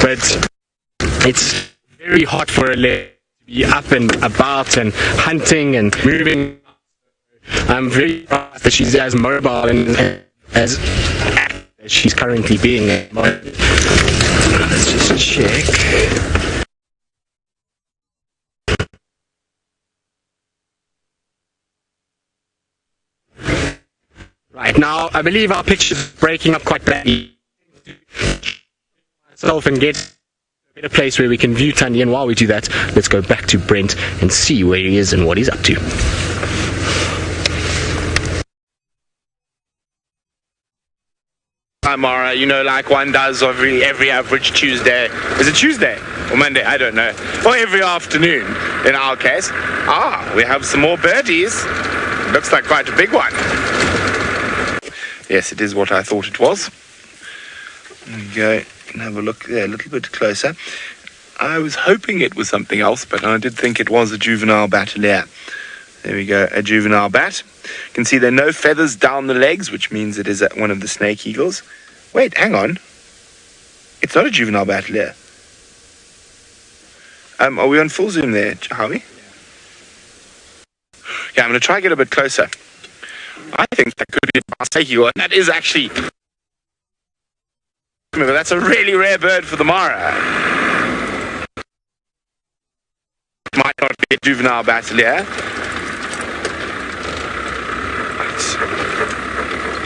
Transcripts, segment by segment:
but it's very hard for a leopard to be up and about and hunting and moving. I'm very surprised that she's as mobile and as active as she's currently being at the moment. Let's just check. Right, now I believe our picture's breaking up quite badly. Myself and get a better place where we can view Tandy, and while we do that, let's go back to Brent and see where he is and what he's up to. Mara, you know, like one does every average Tuesday. Is it Tuesday or Monday? I don't know. Or every afternoon, in our case. We have some more birdies. Looks like quite a big one. Yes, it is what I thought it was. There we go. And have a look there a little bit closer. I was hoping it was something else, but I did think it was a juvenile batelier. There we go, a juvenile bat. You can see there are no feathers down the legs, which means it is one of the snake eagles. Wait, hang on. It's not a juvenile batelier. Are we on full zoom there, Howie? Yeah, I'm going to try and get a bit closer. I think that could be a snake eagle, and that is actually... Remember, that's a really rare bird for the Mara. Might not be a juvenile batelier.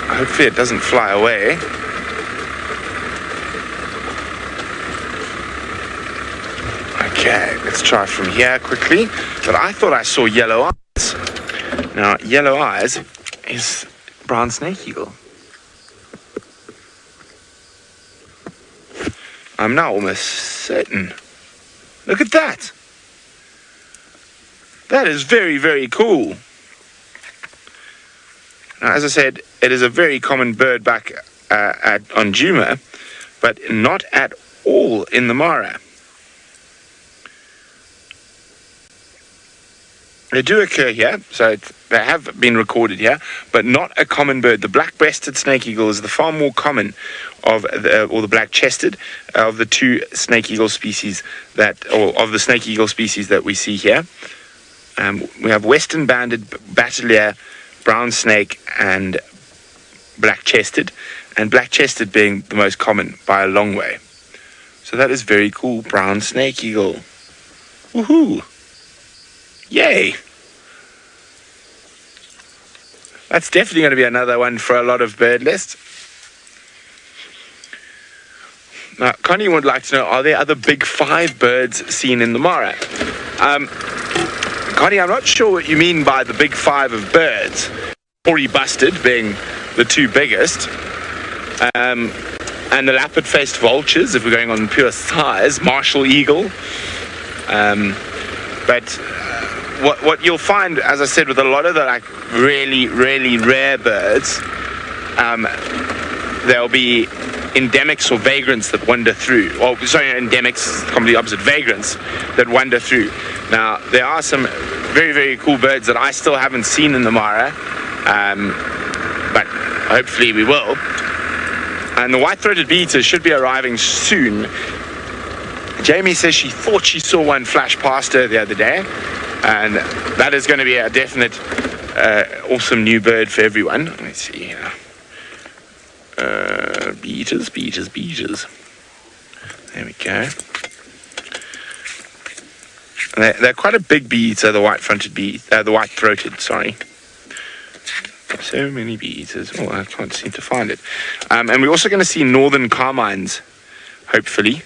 Hopefully it doesn't fly away. Okay, let's try from here quickly. But I thought I saw yellow eyes. Now, yellow eyes is brown snake eagle. I'm now almost certain. Look at that. That is very, very cool. Now, as I said, it is a very common bird back on Djuma, but not at all in the Mara. They do occur here, so they have been recorded here, but not a common bird. The black-breasted snake eagle is the far more common of the black-chested of the two snake eagle species or of the snake eagle species that we see here. We have western banded batelier, brown snake, and black-chested, and black-chested being the most common by a long way. So that is very cool. Brown snake eagle. Woohoo! Yay! That's definitely going to be another one for a lot of bird lists. Now, Connie would like to know, are there other big five birds seen in the Mara? Connie, I'm not sure what you mean by the big five of birds. Or Bustard being the two biggest. And the leopard-faced vultures, if we're going on pure size. Martial eagle. But what you'll find, as I said, with a lot of the really, really rare birds, there'll be endemics or vagrants that wander through. Endemics, completely opposite, vagrants that wander through. Now, there are some very, very cool birds that I still haven't seen in the Mara, but hopefully we will. And the white-throated bee-eater should be arriving soon. Jamie says she thought she saw one flash past her the other day, and that is going to be a definite awesome new bird for everyone. Let's see here. Bee-eaters. There we go. They're quite a big bee-eater, the white-throated, sorry. So many bee-eaters. Oh, I can't seem to find it. And we're also going to see northern carmines, hopefully.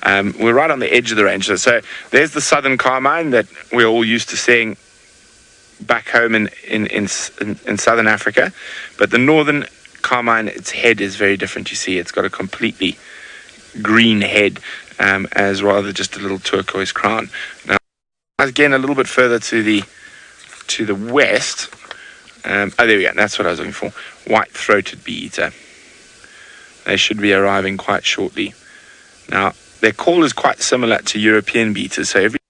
We're right on the edge of the range. So there's the southern carmine that we're all used to seeing back home in southern Africa. But the northern carmine, its head is very different. You see, it's got a completely green head, as rather just a little turquoise crown. Now, again, a little bit further to the west. There we go. That's what I was looking for. White-throated bee-eater. They should be arriving quite shortly. Now, their call is quite similar to European bee-eaters, so every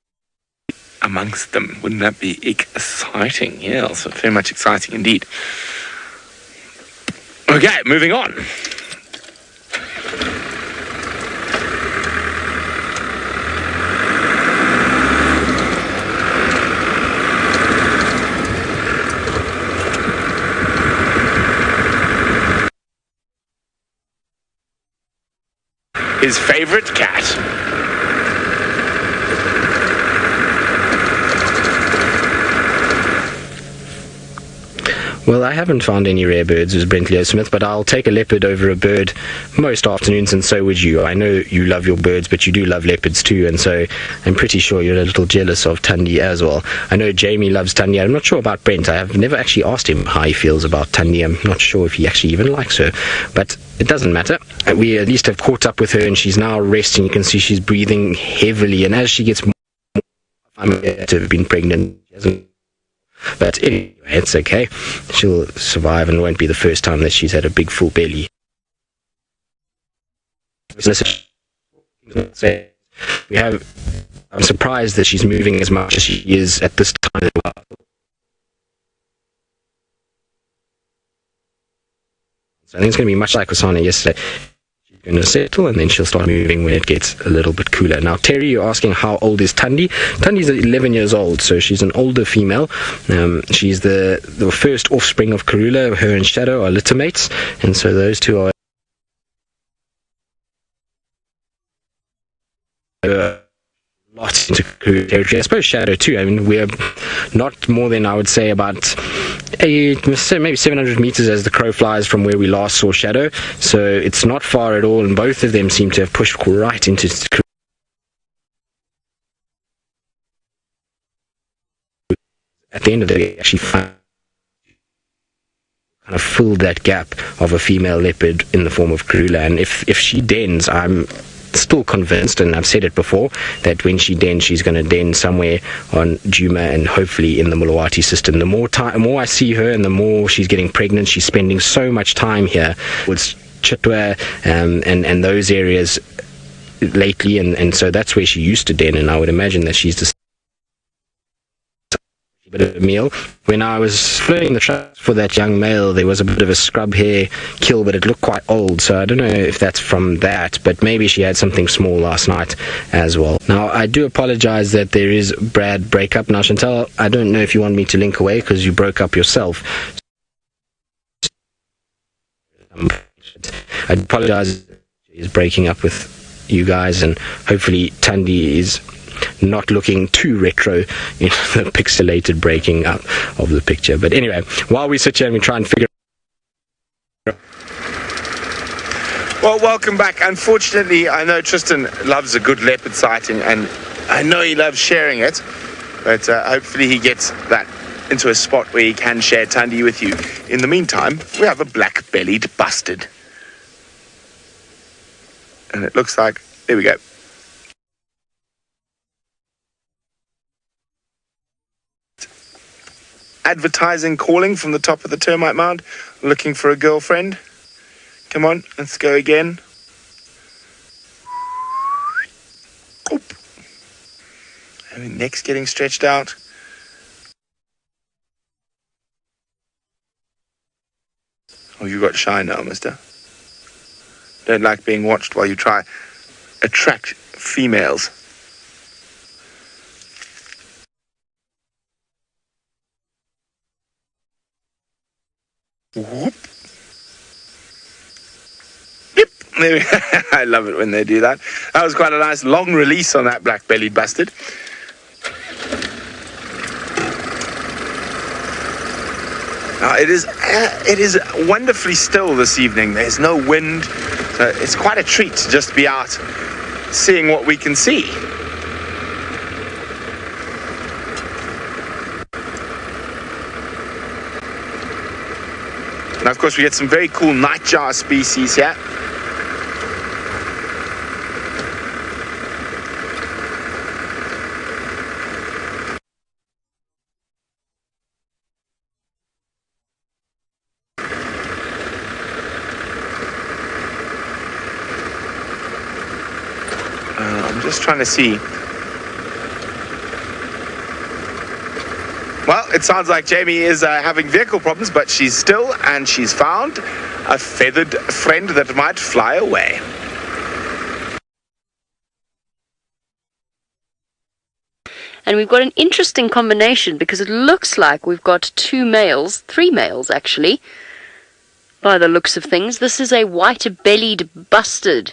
amongst them. Wouldn't that be exciting? Yeah, so very much exciting indeed. Okay, moving on. his favorite cat. Well, I haven't found any rare birds as Brent Leo Smith, but I'll take a leopard over a bird most afternoons, and so would you. I know you love your birds, but you do love leopards too, and so I'm pretty sure you're a little jealous of Tandy as well. I know Jamie loves Tandy. I'm not sure about Brent. I have never actually asked him how he feels about Tandy. I'm not sure if he actually even likes her, but it doesn't matter. We at least have caught up with her, and she's now resting. You can see she's breathing heavily, and as she gets more, I'm to have been pregnant. She hasn't. But anyway, it's okay. She'll survive, and won't be the first time that she's had a big full belly. I'm surprised that she's moving as much as she is at this time. So I think it's going to be much like Osana yesterday. Going to settle, and then she'll start moving when it gets a little bit cooler. Now, Terry, you're asking how old is Tandy? Tandy's 11 years old, so she's an older female. She's the first offspring of Karula. Her and Shadow are littermates, and so those two are lots into Kruger territory. I suppose Shadow too. I mean, we're not more than, I would say, about maybe 700 meters as the crow flies from where we last saw Shadow, so it's not far at all, and both of them seem to have pushed right into at the end of the day, actually kind of filled that gap of a female leopard in the form of Karula. And if she dens, I'm still convinced, and I've said it before, that when she dens, she's going to den somewhere on Djuma and hopefully in the Mulawati system. The more I see her, and the more she's getting pregnant, she's spending so much time here with Chitwa and those areas lately, and so that's where she used to den, and I would imagine that she's just bit of a meal. When I was flirting the trap for that young male, there was a bit of a scrub hair kill, but it looked quite old, so I don't know if that's from that, but maybe she had something small last night as well. Now, I do apologize that there is Brad breakup. Now, Chantal, I don't know if you want me to link away because you broke up yourself. I apologize is breaking up with you guys, and hopefully Tandy is not looking too retro in the pixelated breaking up of the picture. But anyway, while we sit here and we try and figure Well, welcome back. Unfortunately, I know Tristan loves a good leopard sighting, and I know he loves sharing it, but hopefully he gets that into a spot where he can share Tandy with you. In the meantime, we have a black-bellied bustard. And it looks like, there we go. Advertising calling from the top of the termite mound, looking for a girlfriend. Come on, let's go again. Oop. And neck's getting stretched out. Oh, you got shy now, mister. Don't like being watched while you try attract females. Whoop. Yep. I love it when they do that. That was quite a nice long release on that black-bellied bustard. It is wonderfully still this evening. There's no wind. So it's quite a treat to just be out seeing what we can see. And of course we get some very cool nightjar species here. I'm just trying to see. Well, it sounds like Jamie is having vehicle problems, but she's still, and she's found a feathered friend that might fly away. And we've got an interesting combination because it looks like we've got three males actually, by the looks of things. This is a white-bellied bustard.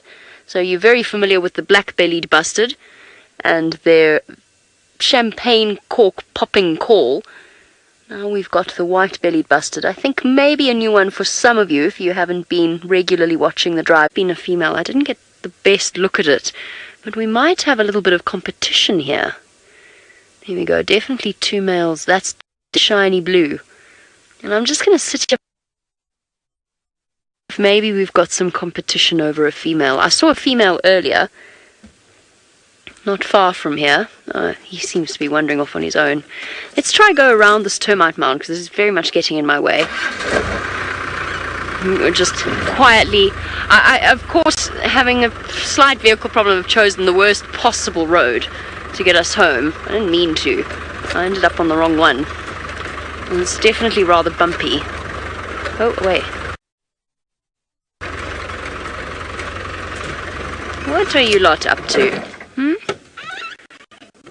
So you're very familiar with the black-bellied bustard and their champagne cork popping call. Now we've got the white-bellied bustard. I think maybe a new one for some of you if you haven't been regularly watching the drive. Been a female. I didn't get the best look at it, but we might have a little bit of competition here. Here we go. Definitely 2 males. That's shiny blue. And I'm just going to sit here. Maybe we've got some competition over a female. I saw a female earlier, not far from here. He seems to be wandering off on his own. Let's try go around this termite mound because this is very much getting in my way. We're just quietly. I of course, having a slight vehicle problem, have chosen the worst possible road to get us home. I didn't mean to. I ended up on the wrong one. And it's definitely rather bumpy. Oh, wait. What are you lot up to?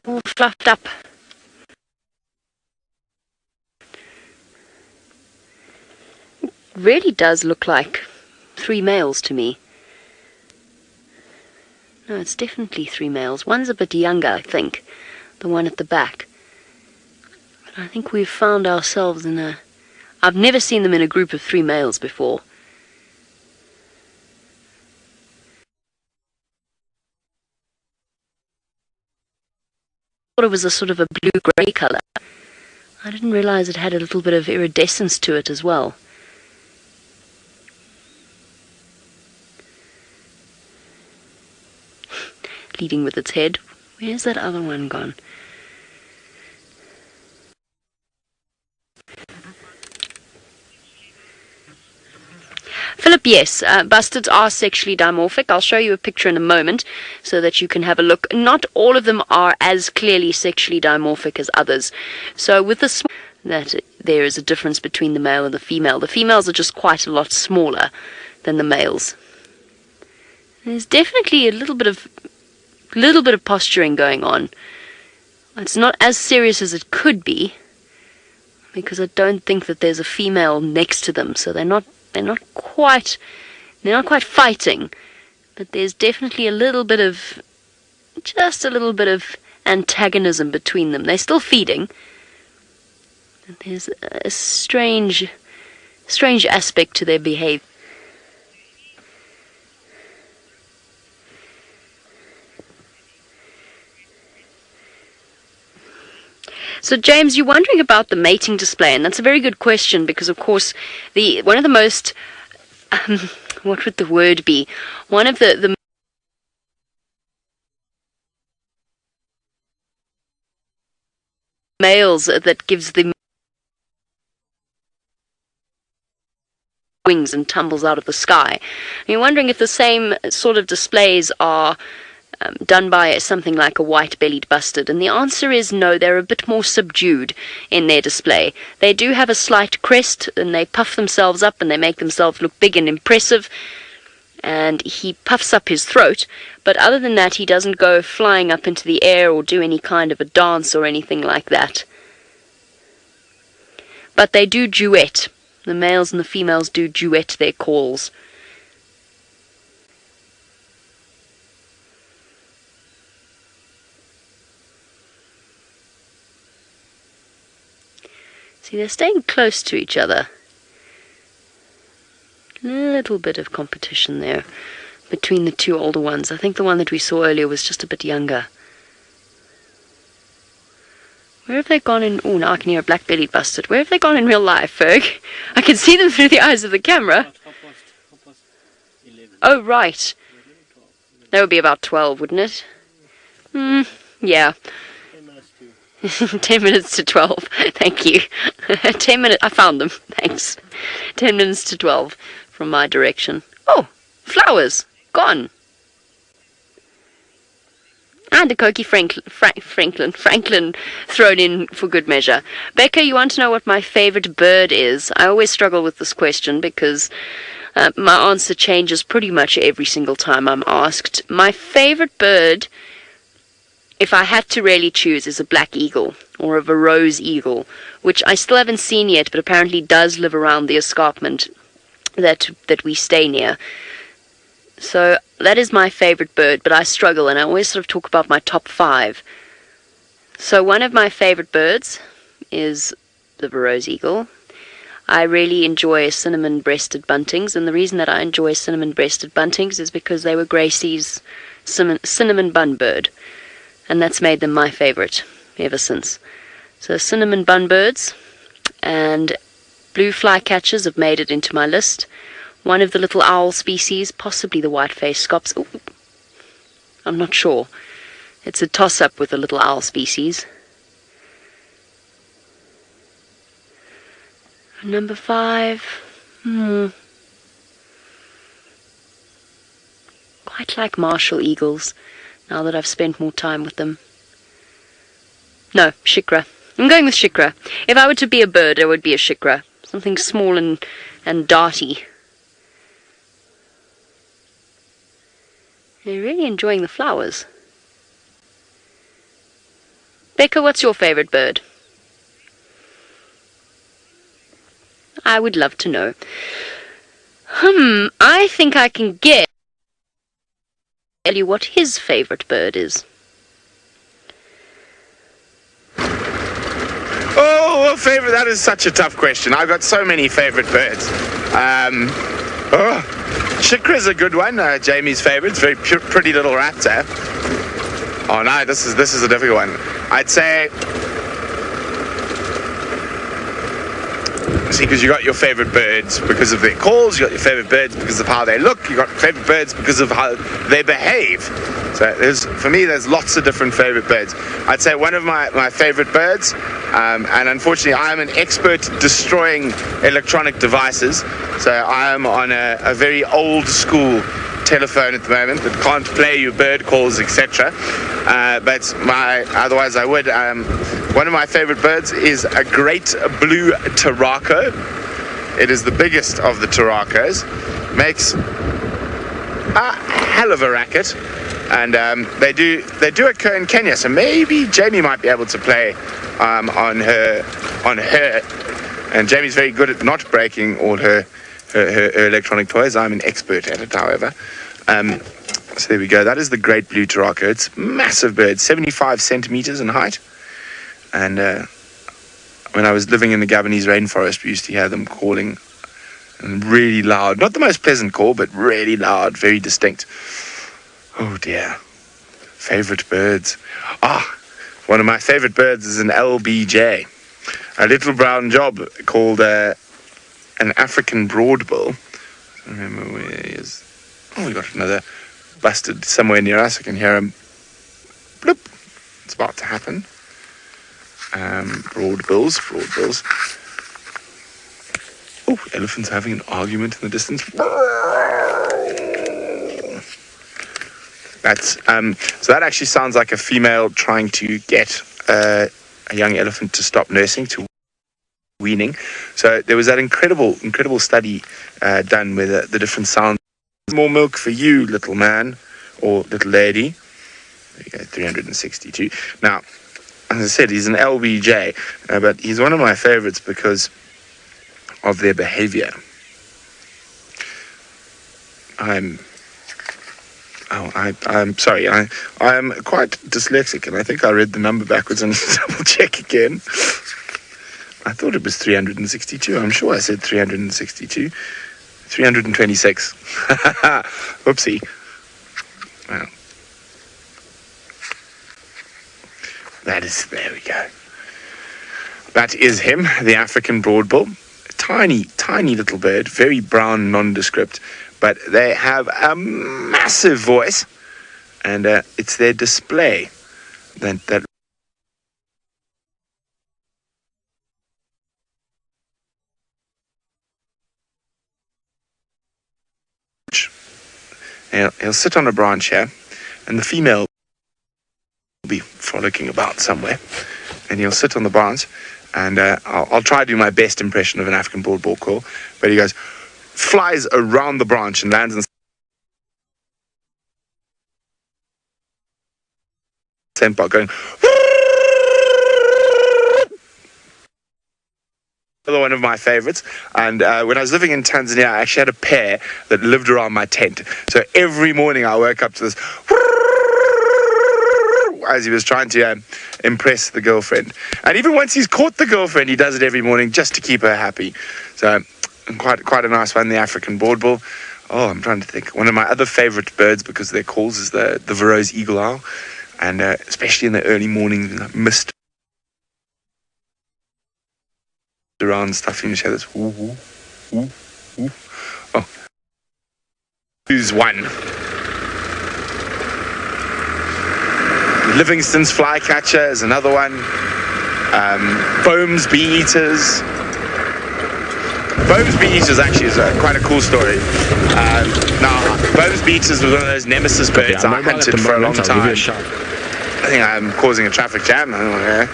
All fluffed up. It really does look like 3 males to me. No, it's definitely 3 males. One's a bit younger, I think. The one at the back. But I think we've found ourselves in a... I've never seen them in a group of 3 males before. Thought it was a sort of a blue-grey colour. I didn't realise it had a little bit of iridescence to it as well. Leading with its head. Where's that other one gone? Philip, yes, bustards are sexually dimorphic. I'll show you a picture in a moment so that you can have a look. Not all of them are as clearly sexually dimorphic as others. So with the that there is a difference between the male and the female. The females are just quite a lot smaller than the males. There's definitely a little bit of posturing going on. It's not as serious as it could be because I don't think that there's a female next to them, so they're not quite fighting, but there's definitely just a little bit of antagonism between them. They're still feeding, but there's a strange aspect to their behavior. So James, you're wondering about the mating display, and that's a very good question because, of course, one of the most, what would the word be? One of the males that gives the wings and tumbles out of the sky. And you're wondering if the same sort of displays are done by something like a white-bellied bustard, and the answer is no. They're a bit more subdued in their display. They do have a slight crest, and they puff themselves up, and they make themselves look big and impressive, and he puffs up his throat, but other than that, he doesn't go flying up into the air or do any kind of a dance or anything like that. But they do duet. The males and the females do duet their calls. See, they're staying close to each other. Little bit of competition there between the 2 older ones. I think the one that we saw earlier was just a bit younger. Where have they gone in... Oh, now I can hear a black-bellied bustard. Where have they gone in real life, Ferg? I can see them through the eyes of the camera. Oh, right. That would be about 12, wouldn't it? Yeah. 10 minutes to 12. Thank you. 10 minutes. I found them. Thanks. 10 minutes to 12 from my direction. Oh, flowers. Gone. And a Cokie Franklin thrown in for good measure. Becca, you want to know what my favorite bird is? I always struggle with this question because my answer changes pretty much every single time I'm asked. My favorite bird, if I had to really choose, is a black eagle or a Varose eagle, which I still haven't seen yet, but apparently does live around the escarpment that we stay near. So that is my favorite bird, but I struggle, and I always sort of talk about my top 5. So one of my favorite birds is the rose eagle. I really enjoy cinnamon-breasted buntings, and the reason that I enjoy cinnamon-breasted buntings is because they were Gracie's cinnamon bun bird, and that's made them my favorite ever since. So cinnamon bun birds and blue flycatchers have made it into my list. One of the little owl species, possibly the white-faced scops. Ooh, I'm not sure. It's a toss-up with the little owl species. Number 5. Quite like martial eagles, now that I've spent more time with them. No, shikra. I'm going with shikra. If I were to be a bird, I would be a shikra. Something small and darty. They're really enjoying the flowers. Becca, what's your favorite bird? I would love to know. I think I can tell you what his favorite bird is. Oh, favorite, that is such a tough question. I've got so many favorite birds. Shikra's a good one. Jamie's favorite. It's a very pretty little raptor. Oh no, this is a difficult one. I'd say, see, because you got your favorite birds because of their calls, you got your favorite birds because of how they look, you got favorite birds because of how they behave. So for me, there's lots of different favorite birds. I'd say one of my favorite birds, and unfortunately I'm an expert destroying electronic devices, so I'm on a very old school telephone at the moment that can't play you bird calls, etc. But otherwise I would. One of my favorite birds is a great blue turaco. It is the biggest of the turacos. Makes a hell of a racket, and they do occur in Kenya. So maybe Jamie might be able to play on her. And Jamie's very good at not breaking all her electronic toys. I'm an expert at it, however. So there we go. That is the great blue turaco. It's a massive bird, 75 centimeters in height. And when I was living in the Gabonese rainforest, we used to hear them calling, and really loud. Not the most pleasant call, but really loud, very distinct. Oh dear. Favorite birds. One of my favorite birds is an LBJ, a little brown job called an African broadbill. I don't remember where he is. Oh, we got another bustard somewhere near us. I can hear him. Bloop. It's about to happen. Broadbills. Oh, elephants having an argument in the distance. That's so that actually sounds like a female trying to get a young elephant to stop nursing, to weaning. So there was that incredible study done with the different sounds. More milk for you, little man or little lady. There you go, 362. Now, as I said, he's an LBJ, but he's one of my favorites because of their behavior. I'm sorry, I am quite dyslexic, and I think I read the number backwards and double check again. I thought it was 362. I'm sure I said 362. 326. Whoopsie. Well, there we go. That is him, the African broadbill. Tiny little bird, very brown, nondescript, but they have a massive voice, and it's their display that he'll sit on a branch here, and the female will be frolicking about somewhere, and he'll sit on the branch, and I'll try to do my best impression of an African broadbill call, but he goes, flies around the branch and lands in the same part, going another one of my favorites. And when I was living in Tanzania, I actually had a pair that lived around my tent. So every morning I woke up to this as he was trying to impress the girlfriend. And even once he's caught the girlfriend, he does it every morning just to keep her happy. So quite a nice one, the African boardbull. Oh, I'm trying to think. One of my other favorite birds, because of their calls, is the Verreaux's eagle owl. And especially in the early morning, mist around stuff, you just hear this ooh, ooh, ooh. Oh, who's one? Livingston's flycatcher is another one. Boehm's bee-eaters. Boehm's bee-eaters actually is quite a cool story. Now, Boehm's bee-eaters was one of those nemesis birds I hunted for a long time. I think I'm causing a traffic jam. I don't know,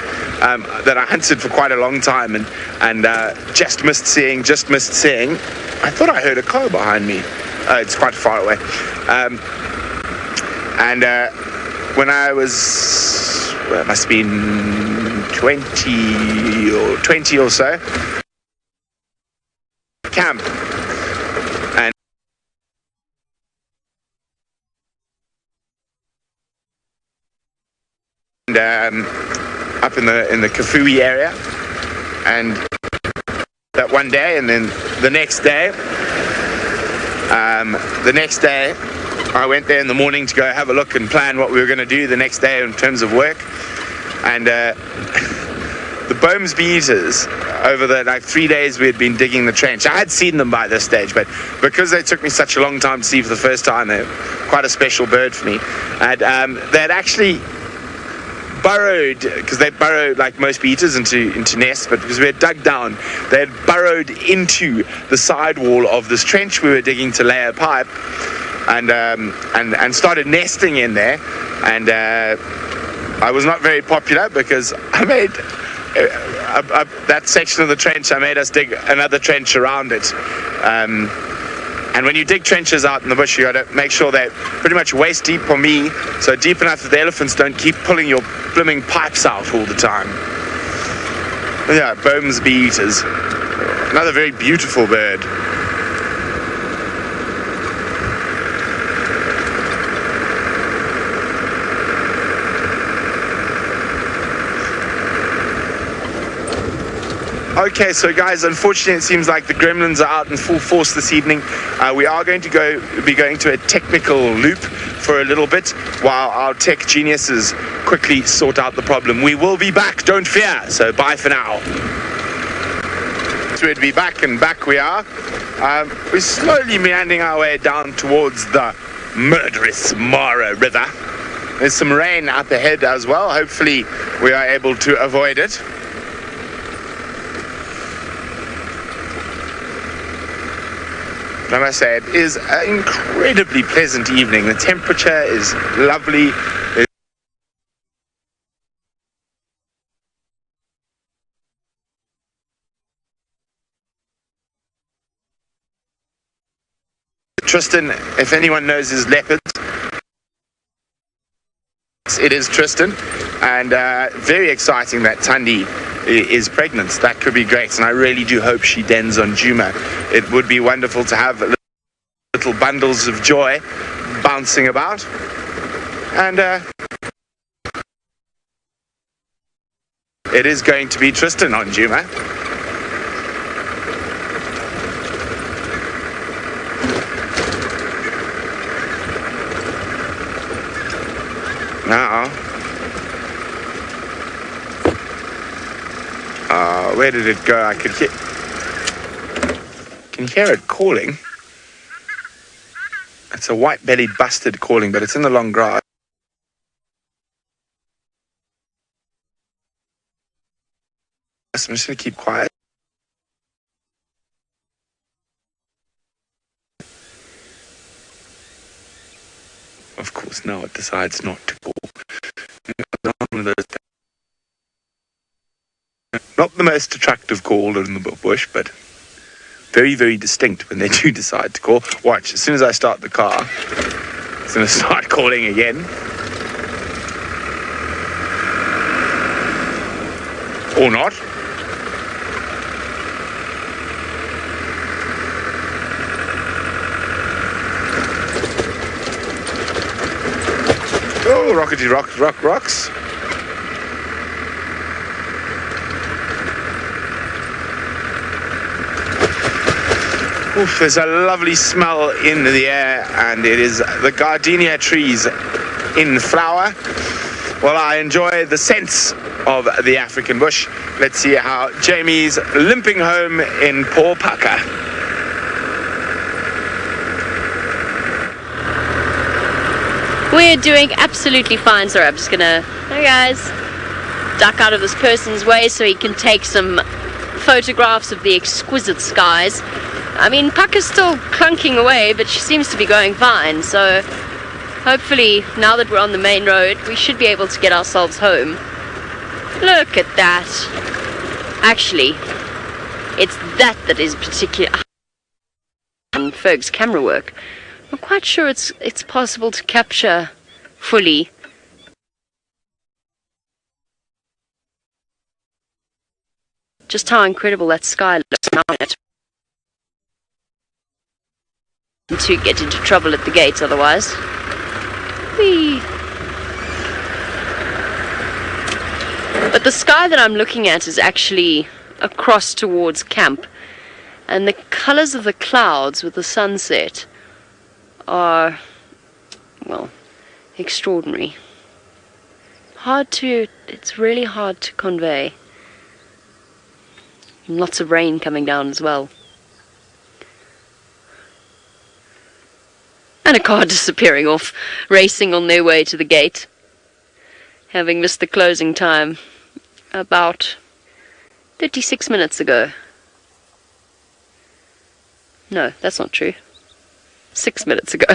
that I hunted for quite a long time and just missed seeing. I thought I heard a car behind me. It's quite far away. When I was, well, it must have been 20 or so, camp. And up in the Kafui area, and that one day, and then the next day I went there in the morning to go have a look and plan what we were going to do the next day in terms of work. And the Boehm's bee-eaters, over the 3 days we had been digging the trench, I had seen them by this stage, but because they took me such a long time to see for the first time, they're quite a special bird for me. And they had actually burrowed, because they burrow like most bee-eaters into nests, but because we had dug down, they had burrowed into the sidewall of this trench we were digging to lay a pipe, and started nesting in there. And I was not very popular because I made that section of the trench, I made us dig another trench around it. And when you dig trenches out in the bush, you got to make sure they're pretty much waist deep for me, so deep enough that the elephants don't keep pulling your blooming pipes out all the time. But yeah, Boehm's bee-eaters. Another very beautiful bird. Okay, so guys, unfortunately it seems like the gremlins are out in full force this evening. We are going to be going to a technical loop for a little bit while our tech geniuses quickly sort out the problem. We will be back, don't fear, so bye for now. So we'd be back, and back we are. We're slowly meandering our way down towards the murderous Mara River. There's some rain up ahead as well. Hopefully we are able to avoid it. I must say, it is an incredibly pleasant evening. The temperature is lovely. Tristan, if anyone knows his leopards, it is Tristan. And very exciting that Tandy is pregnant. That could be great, and I really do hope she dens on Djuma. It would be wonderful to have little bundles of joy bouncing about. And it is going to be Tristan on Djuma. Now, where did it go? I can hear it calling. It's a white-bellied bustard calling, but it's in the long grass. I'm just going to keep quiet. Of course, now it decides not to call. Not the most attractive call in the bush, but very, very distinct when they do decide to call. Watch, as soon as I start the car, it's going to start calling again. Or not. Oh, rockety rocks. Oof, there's a lovely smell in the air, and it is the gardenia trees in flower. Well, I enjoy the sense of the African bush. Let's see how Jamie's limping home in poor Paka. We're doing absolutely fine. Sorry, I'm just gonna, hey guys, duck out of this person's way so he can take some photographs of the exquisite skies. I mean, Paka's still clunking away, but she seems to be going fine, so hopefully, now that we're on the main road, we should be able to get ourselves home. Look at that. Actually, it's that is particular on Ferg's camera work. I'm quite sure it's possible to capture fully. Just how incredible that sky looks now. To get into trouble at the gates otherwise. Whee. But the sky that I'm looking at is actually across towards camp, and the colors of the clouds with the sunset are, well, extraordinary. It's really hard to convey. And lots of rain coming down as well. And a car disappearing off, racing on their way to the gate, having missed the closing time about 36 minutes ago. No, that's not true. 6 minutes ago.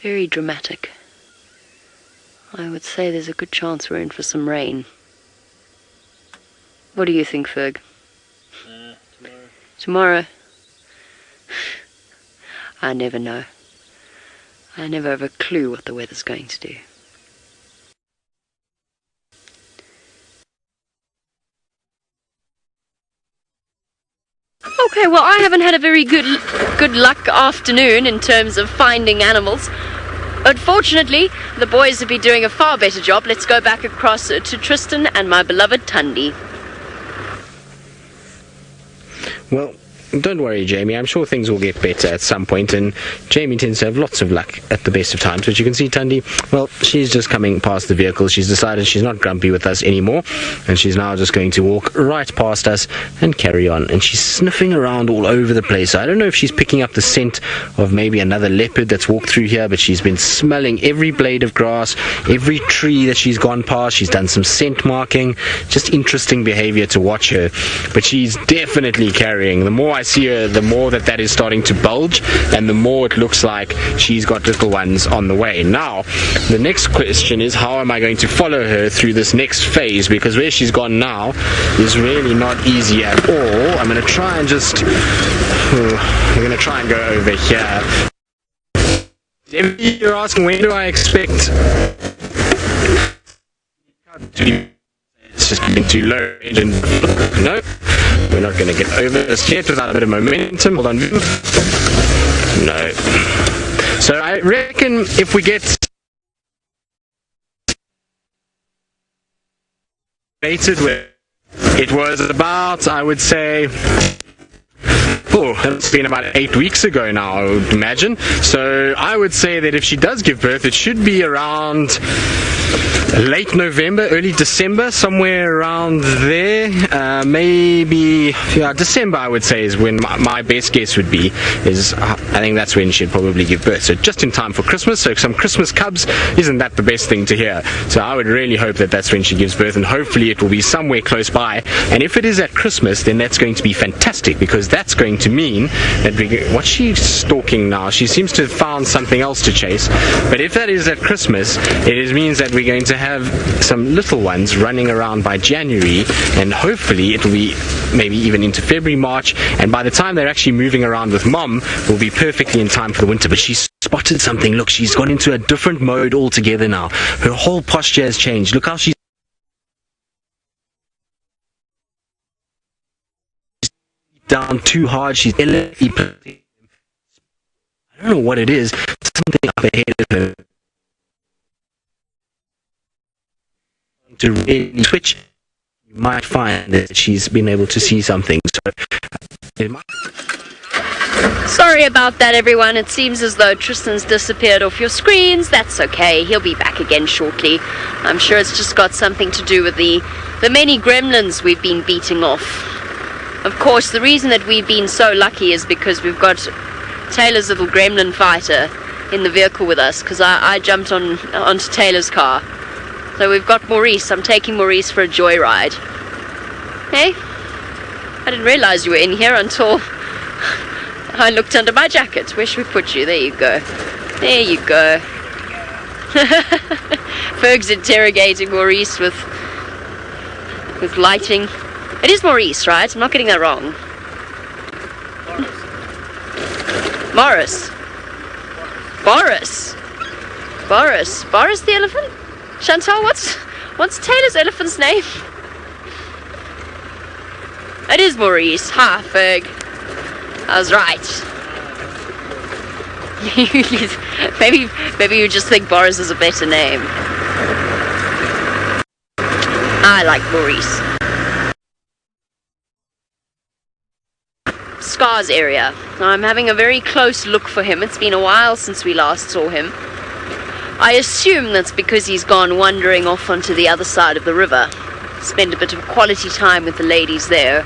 Very dramatic. I would say there's a good chance we're in for some rain. What do you think, Ferg? Tomorrow? I never know. I never have a clue what the weather's going to do. Okay, well, I haven't had a very good luck afternoon in terms of finding animals. Unfortunately, the boys have been doing a far better job. Let's go back across to Tristan and my beloved Tandy. Well, don't worry, Jamie. I'm sure things will get better at some point, and Jamie tends to have lots of luck at the best of times. But you can see Tandy, well, she's just coming past the vehicle. She's decided she's not grumpy with us anymore, and she's now just going to walk right past us and carry on. And she's sniffing around all over the place. I don't know if she's picking up the scent of maybe another leopard that's walked through here, but she's been smelling every blade of grass, every tree that she's gone past. She's done some scent marking. Just interesting behavior to watch her. But she's definitely carrying. The more I see her, the more that is starting to bulge, and the more it looks like she's got little ones on the way. Now, the next question is, how am I going to follow her through this next phase? Because where she's gone now is really not easy at all. I'm going to try and we're going to try and go over here. If you're asking, when do I expect it's just been too low engine? No, we're not going to get over this yet without a bit of momentum. Hold on. No. So I reckon if we get rated with, it was about, I would say, it's been about 8 weeks ago now, I would imagine. So I would say that if she does give birth, it should be around late November, early December, somewhere around there. Maybe, December I would say is when my best guess would be. I think that's when she'd probably give birth. So just in time for Christmas. So some Christmas cubs, isn't that the best thing to hear? So I would really hope that that's when she gives birth, and hopefully it will be somewhere close by. And if it is at Christmas, then that's going to be fantastic, because that's going to mean that what's she stalking now? She seems to have found something else to chase. But if that is at Christmas, it means that we're going to have some little ones running around by January, and hopefully it will be maybe even into February, March, and by the time they're actually moving around with mom, will be perfectly in time for the winter. But she's spotted something. Look, she's gone into a different mode altogether now. Her whole posture has changed. Look how she's down too hard. She's I don't know what it is. Something up ahead of her. To really switch, you might find that she's been able to see something. So it might. Sorry about that, everyone. It seems as though Tristan's disappeared off your screens. That's okay. He'll be back again shortly. I'm sure it's just got something to do with the many gremlins we've been beating off. Of course, the reason that we've been so lucky is because we've got Taylor's little gremlin fighter in the vehicle with us, because I jumped onto Taylor's car. So we've got Maurice. I'm taking Maurice for a joyride. Hey? I didn't realize you were in here until I looked under my jacket. Where should we put you? There you go. There you go. Ferg's interrogating Maurice with lighting. It is Maurice, right? I'm not getting that wrong. Morris. Boris the elephant? Chantal, what's Taylor's elephant's name? It is Maurice. Ha, Ferg. I was right. maybe you just think Boris is a better name. I like Maurice. Scars area. I'm having a very close look for him. It's been a while since we last saw him. I assume that's because he's gone wandering off onto the other side of the river. Spend a bit of quality time with the ladies there.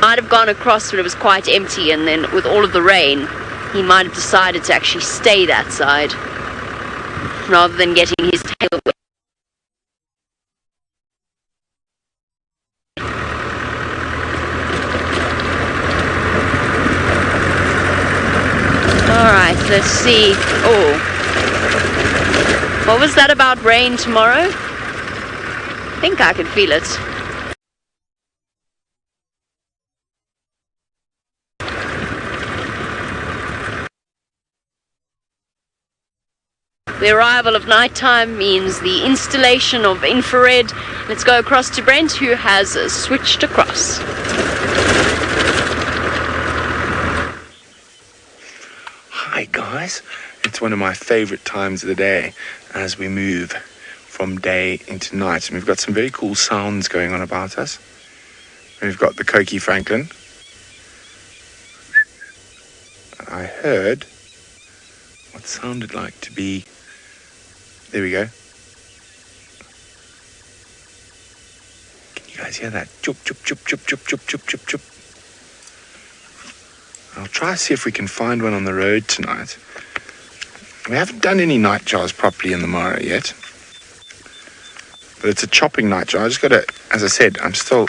Might have gone across when it was quite empty, and then with all of the rain, he might have decided to actually stay that side, rather than getting his tail wet. Alright, let's see. Oh. What was that about rain tomorrow? I think I could feel it. The arrival of nighttime means the installation of infrared. Let's go across to Brent, who has switched across. Hi guys, it's one of my favorite times of the day as we move from day into night. And we've got some very cool sounds going on about us. We've got the Coqui Franklin. I heard what sounded like to be... There we go. Can you guys hear that? Chup, chup, chup, chup, chup, chup, chup, chup, chup. I'll try to see if we can find one on the road tonight. We haven't done any nightjars properly in the Mara yet. But it's a chopping nightjar. I just got to, as I said, I'm still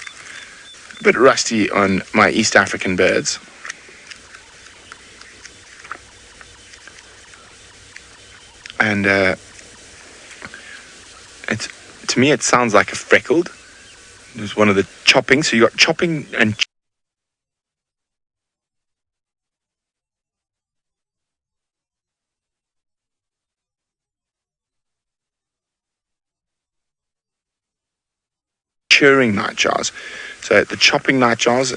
a bit rusty on my East African birds. And to me it sounds like a freckled. There's one of the chopping. So you got chopping and churring nightjars. So the chopping nightjars,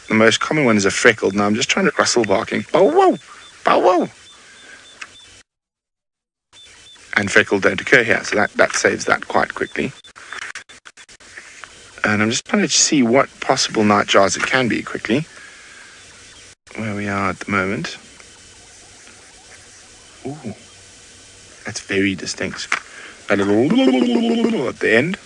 the most common one is a freckled. Now I'm just trying to rustle barking. Bow wow, bow wow. And freckled don't occur here, so that saves that quite quickly. And I'm just trying to see what possible nightjars it can be quickly. Where we are at the moment. Ooh, that's very distinct. A little at the end.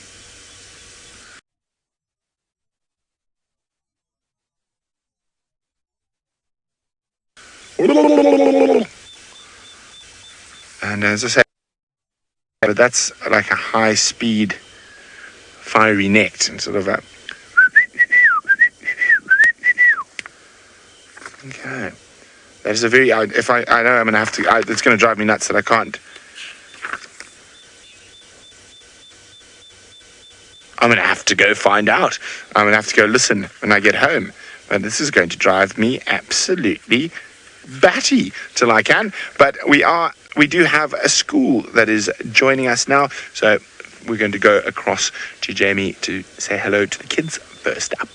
And as I say, but that's like a high-speed, fiery necked and sort of a... Okay. That is a very... I know I'm going to have to... it's going to drive me nuts that I can't... I'm going to have to go find out. I'm going to have to go listen when I get home. But this is going to drive me absolutely batty till I can. But we do have a school that is joining us now. So we're going to go across to Jamie to say hello to the kids first up.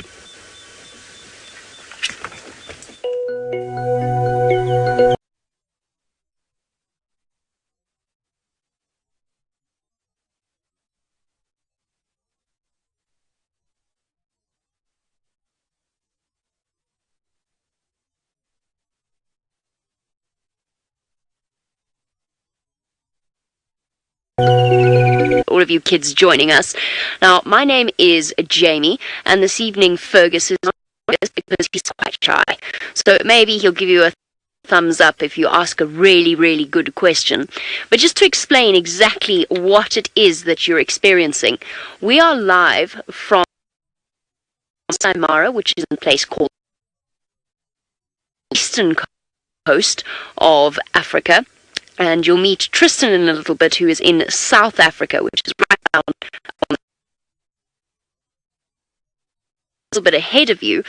All of you kids joining us. Now, my name is Jamie, and this evening Fergus is not with us because he's quite shy. So maybe he'll give you a thumbs up if you ask a really, really good question. But just to explain exactly what it is that you're experiencing, we are live from Saimara, which is a place called the eastern coast of Africa. And you'll meet Tristan in a little bit, who is in South Africa, which is right down on a little bit ahead of you.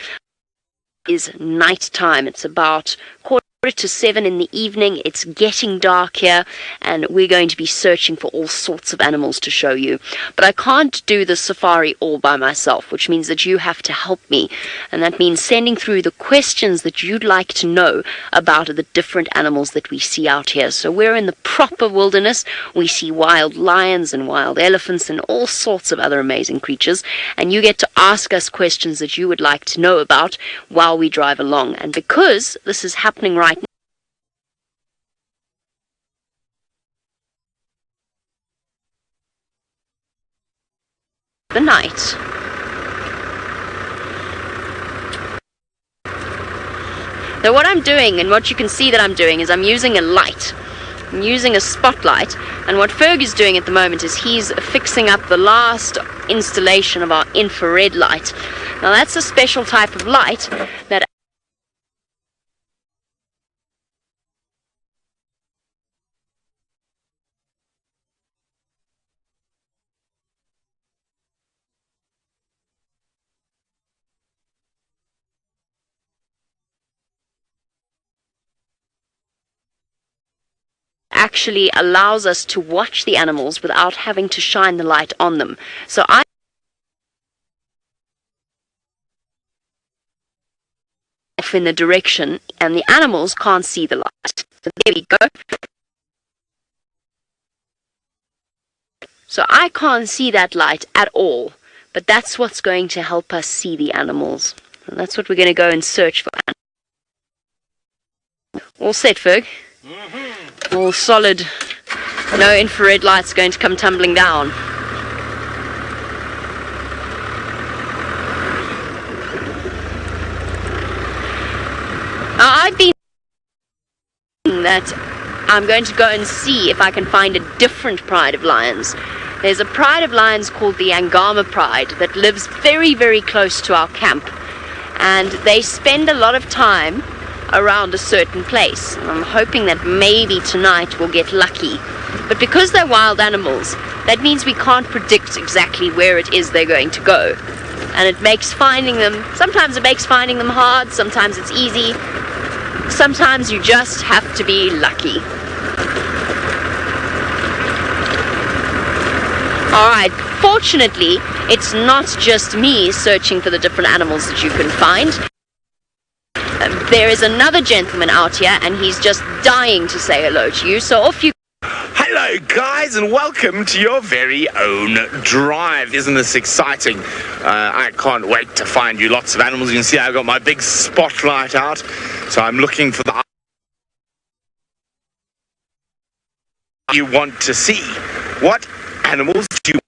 Is night time. It's about 6:45 in the evening. It's getting dark here, and we're going to be searching for all sorts of animals to show you. But I can't do the safari all by myself, which means that you have to help me, and that means sending through the questions that you'd like to know about the different animals that we see out here. So we're in the proper wilderness. We see wild lions and wild elephants and all sorts of other amazing creatures, and you get to ask us questions that you would like to know about while we drive along. And because this is happening right the night. Now what I'm doing, and what you can see that I'm doing, is I'm using a light. I'm using a spotlight, and what Ferg is doing at the moment is he's fixing up the last installation of our infrared light. Now that's a special type of light that actually allows us to watch the animals without having to shine the light on them. So I off in the direction, and the animals can't see the light. So there we go. So I can't see that light at all, but that's what's going to help us see the animals. And that's what we're going to go and search for. All set, Ferg? All solid. No infrared light's going to come tumbling down. Now, I've been thinking that I'm going to go and see if I can find a different pride of lions. There's a pride of lions called the Angama pride that lives very, very close to our camp. And they spend a lot of time around a certain place. And I'm hoping that maybe tonight we'll get lucky. But because they're wild animals, that means we can't predict exactly where it is they're going to go. And it makes finding them, sometimes it makes finding them hard, sometimes it's easy. Sometimes you just have to be lucky. Alright, fortunately, it's not just me searching for the different animals that you can find. There is another gentleman out here, and he's just dying to say hello to you, so off you go. Hello guys, and welcome to your very own drive. Isn't this exciting? I can't wait to find you lots of animals. You can see I've got my big spotlight out, so I'm looking for the you want to see. What animals do you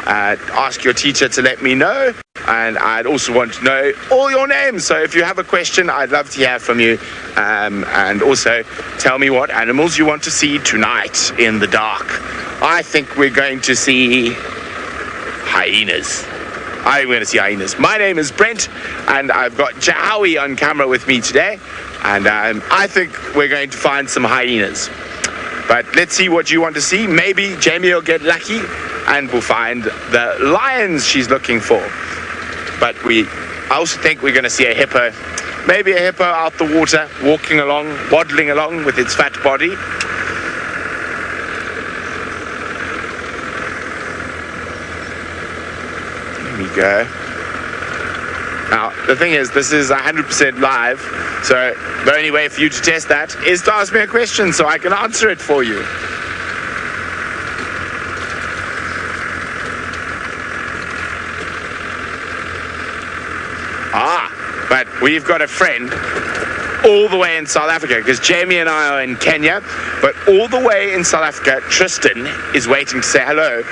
ask your teacher to let me know, and I'd also want to know all your names. So if you have a question, I'd love to hear from you, and also tell me what animals you want to see tonight in the dark. I think we're going to see hyenas. I'm going to see hyenas. My name is Brent, and I've got Jahawi on camera with me today, and I think we're going to find some hyenas. But let's see what you want to see. Maybe Jamie will get lucky and we'll find the lions she's looking for. But I also think we're going to see a hippo. Maybe a hippo out the water, walking along, waddling along with its fat body. go. Now, the thing is, this is 100% live, so the only way for you to test that is to ask me a question so I can answer it for you. But we've got a friend all the way in South Africa, because Jamie and I are in Kenya, but all the way in South Africa, Tristan is waiting to say hello.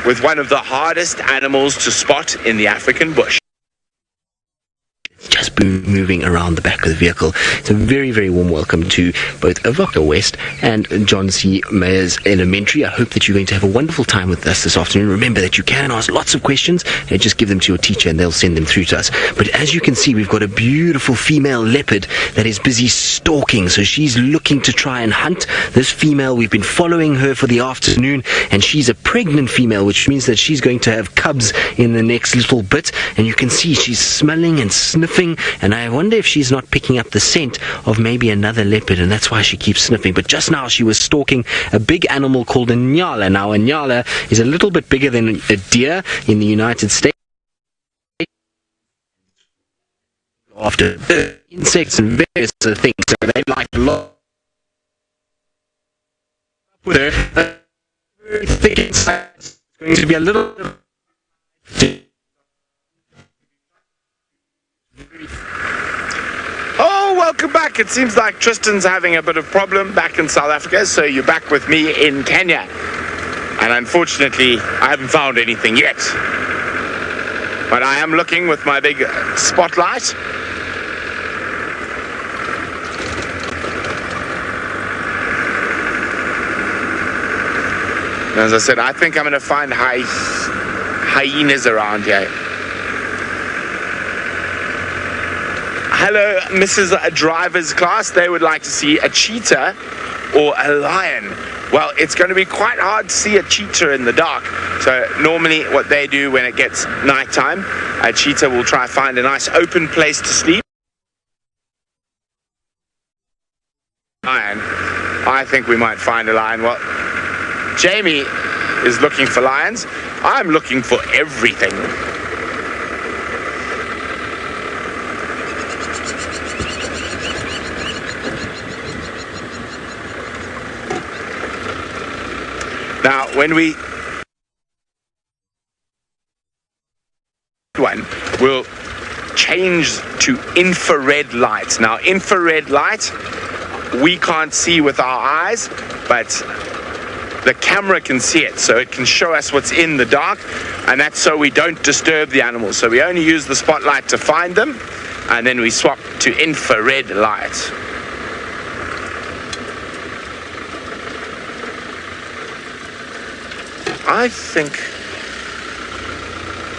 With one of the hardest animals to spot in the African bush. Just moving around the back of the vehicle. It's a very, very warm welcome to both Avoca West and John C. Mayers Elementary. I hope that you're going to have a wonderful time with us this afternoon. Remember that you can ask lots of questions and just give them to your teacher and they'll send them through to us. But as you can see, we've got a beautiful female leopard that is busy stalking. So she's looking to try and hunt this female. We've been following her for the afternoon, and she's a pregnant female, which means that she's going to have cubs in the next little bit. And you can see she's smelling and sniffing, and I wonder if she's not picking up the scent of maybe another leopard, and that's why she keeps sniffing. But just now she was stalking a big animal called a nyala. Now a nyala is a little bit bigger than a deer in the United States. After insects and various other things, so they like a lot. With her, very thick inside, it's going to be a little. Oh, welcome back. It seems like Tristan's having a bit of problem back in South Africa, so you're back with me in Kenya. And unfortunately, I haven't found anything yet. But I am looking with my big spotlight. As I said, I think I'm going to find hyenas around here. Hello, Mrs. Driver's class. They would like to see a cheetah or a lion. Well, it's going to be quite hard to see a cheetah in the dark. So normally what they do when it gets nighttime, a cheetah will try to find a nice open place to sleep. Lion. I think we might find a lion. Well, Jamie is looking for lions. I'm looking for everything. Now, when we will change to infrared light. Now, infrared light, we can't see with our eyes, but the camera can see it, so it can show us what's in the dark, and that's so we don't disturb the animals. So we only use the spotlight to find them, and then we swap to infrared light. I think,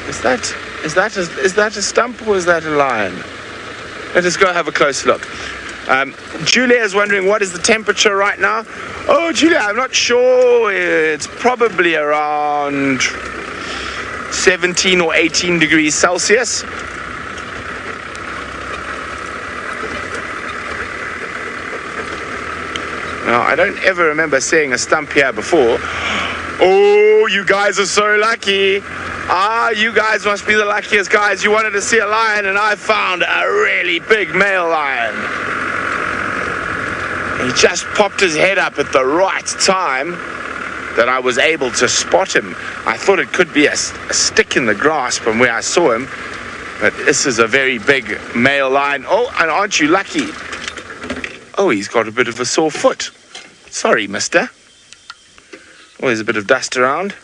is that a stump or is that a lion? Let us go have a close look. Julia is wondering, what is the temperature right now? Oh, Julia, I'm not sure. It's probably around 17 or 18 degrees Celsius. Now, I don't ever remember seeing a stump here before. Oh, you guys are so lucky. You guys must be the luckiest guys. You wanted to see a lion, and I found a really big male lion. He just popped his head up at the right time that I was able to spot him. I thought it could be a stick in the grass from where I saw him, but this is a very big male lion. Oh, and aren't you lucky? Oh, he's got a bit of a sore foot. Sorry, mister. Oh, there's a bit of dust around.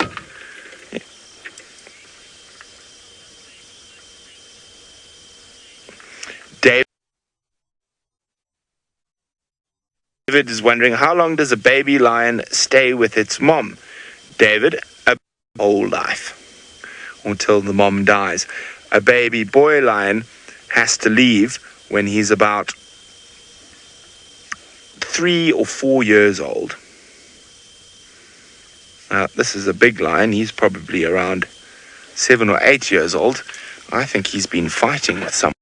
David is wondering, how long does a baby lion stay with its mom? David, a whole life, until the mom dies. A baby boy lion has to leave when he's about 3 or 4 years old. This is a big lion. He's probably around 7 or 8 years old. I think he's been fighting with someone.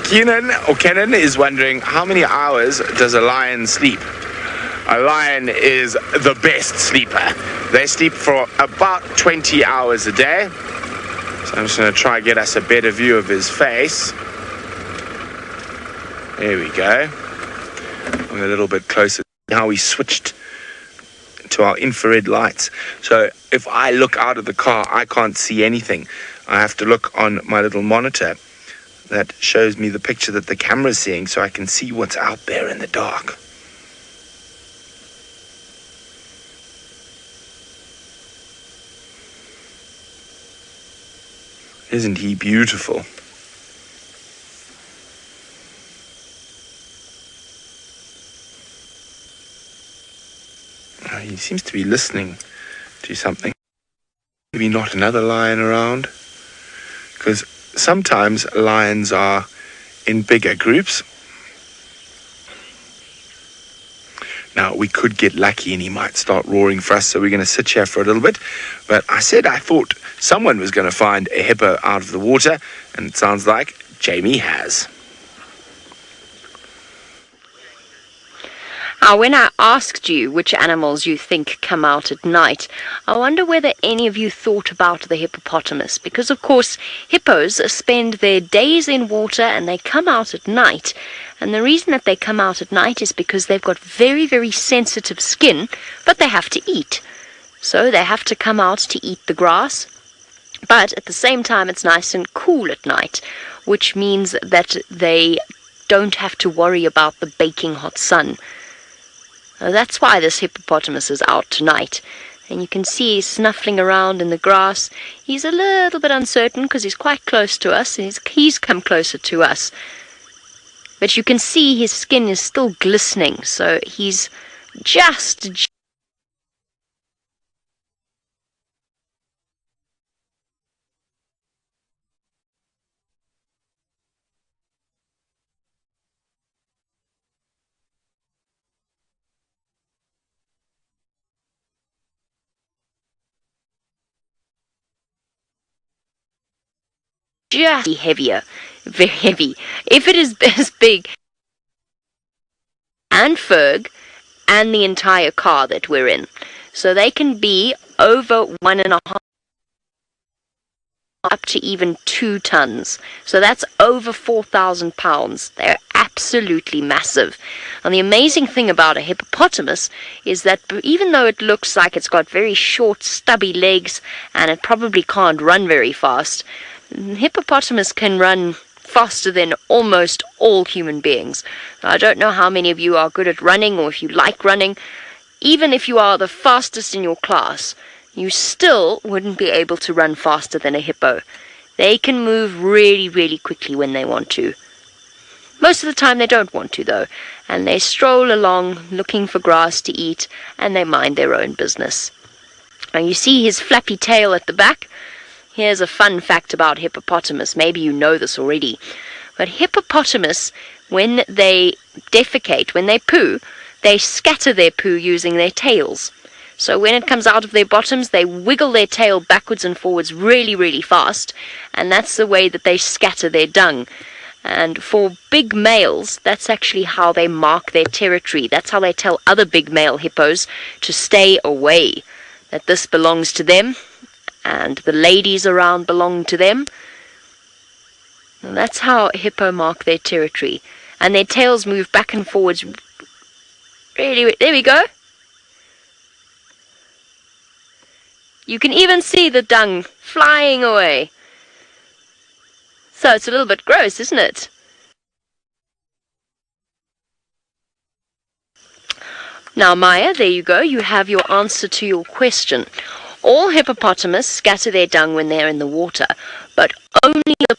Kenan is wondering, how many hours does a lion sleep? A lion is the best sleeper. They sleep for about 20 hours a day. So I'm just going to try and get us a better view of his face. There we go. I'm a little bit closer. Now we switched to our infrared lights. So if I look out of the car, I can't see anything. I have to look on my little monitor that shows me the picture that the camera's seeing, so I can see what's out there in the dark. Isn't he beautiful? Oh, he seems to be listening to something. Maybe not another lion around, because sometimes lions are in bigger groups. Now, we could get lucky and he might start roaring for us, so we're going to sit here for a little bit. But I thought someone was going to find a hippo out of the water, and it sounds like Jamie has. When I asked you which animals you think come out at night, I wonder whether any of you thought about the hippopotamus, because of course hippos spend their days in water and they come out at night. And the reason that they come out at night is because they've got very, very sensitive skin, but they have to eat. So they have to come out to eat the grass. But at the same time, it's nice and cool at night, which means that they don't have to worry about the baking hot sun. That's why this hippopotamus is out tonight. And you can see he's snuffling around in the grass. He's a little bit uncertain because he's quite close to us. And he's come closer to us. But you can see his skin is still glistening. So he's just heavier, very heavy. If it is as big and Ferg and the entire car that we're in, so they can be over 1.5 up to even 2 tons. So that's over 4,000 pounds. They're absolutely massive. And the amazing thing about a hippopotamus is that even though it looks like it's got very short, stubby legs and it probably can't run very fast, hippopotamus can run faster than almost all human beings. Now, I don't know how many of you are good at running or if you like running. Even if you are the fastest in your class, you still wouldn't be able to run faster than a hippo. They can move really, really quickly when they want to. Most of the time they don't want to, though, and they stroll along looking for grass to eat, and they mind their own business. Now, you see his flappy tail at the back? Here's a fun fact about hippopotamus. Maybe you know this already. But hippopotamus, when they defecate, when they poo, they scatter their poo using their tails. So when it comes out of their bottoms, they wiggle their tail backwards and forwards really, really fast. And that's the way that they scatter their dung. And for big males, that's actually how they mark their territory. That's how they tell other big male hippos to stay away, that this belongs to them. And the ladies around belong to them. And that's how a hippo mark their territory. And their tails move back and forwards. Really, there we go. You can even see the dung flying away. So it's a little bit gross, isn't it? Now, Maya, there you go. You have your answer to your question. All hippopotamus scatter their dung when they're in the water, but only a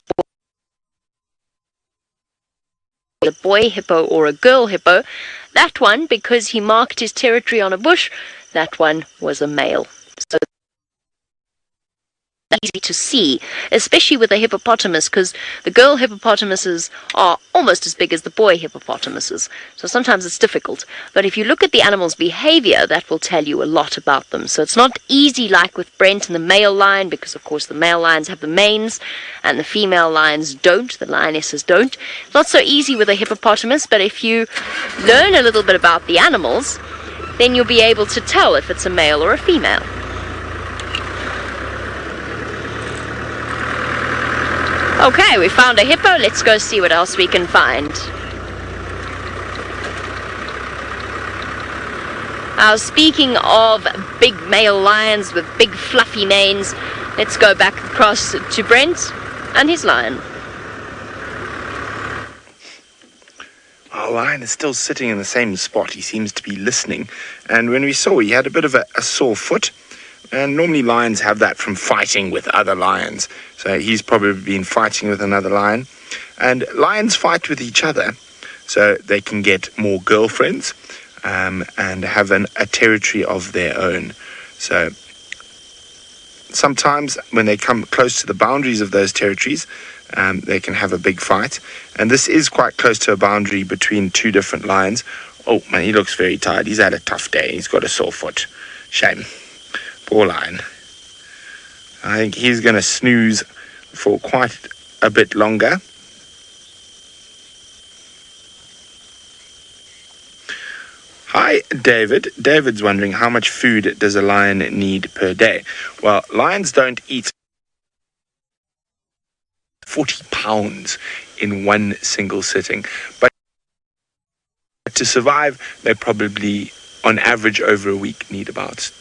boy hippo or a girl hippo, that one, because he marked his territory on a bush, that one was a male. So easy to see, especially with a hippopotamus, because the girl hippopotamuses are almost as big as the boy hippopotamuses, so sometimes it's difficult. But if you look at the animal's behavior, that will tell you a lot about them. So it's not easy like with Brent and the male lion, because of course the male lions have the manes and the female lions don't, the lionesses don't. It's not so easy with a hippopotamus, but if you learn a little bit about the animals, then you'll be able to tell if it's a male or a female. Okay, we found a hippo. Let's go see what else we can find. Now, speaking of big male lions with big fluffy manes, let's go back across to Brent and his lion. Our lion is still sitting in the same spot. He seems to be listening. And when we saw, he had a bit of a sore foot. And normally lions have that from fighting with other lions. So he's probably been fighting with another lion. And lions fight with each other so they can get more girlfriends and have a territory of their own. So sometimes when they come close to the boundaries of those territories, they can have a big fight. And this is quite close to a boundary between two different lions. Oh, man, he looks very tired. He's had a tough day. He's got a sore foot. Shame. Poor lion. I think he's going to snooze for quite a bit longer. Hi, David. David's wondering, how much food does a lion need per day? Well, lions don't eat 40 pounds in one single sitting. But to survive, they probably, on average, over a week, need about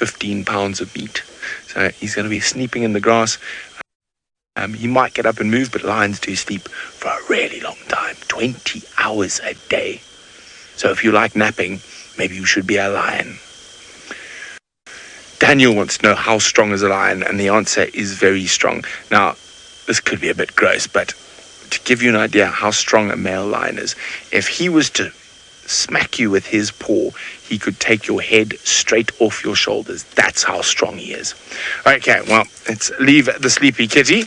15 pounds of meat. So he's going to be sleeping in the grass. He might get up and move, but lions do sleep for a really long time, 20 hours a day. So if you like napping, maybe you should be a lion. Daniel wants to know how strong is a lion, and the answer is very strong. Now, this could be a bit gross, but to give you an idea how strong a male lion is, if he was to smack you with his paw, he could take your head straight off your shoulders. That's how strong he is. Okay, well, let's leave the sleepy kitty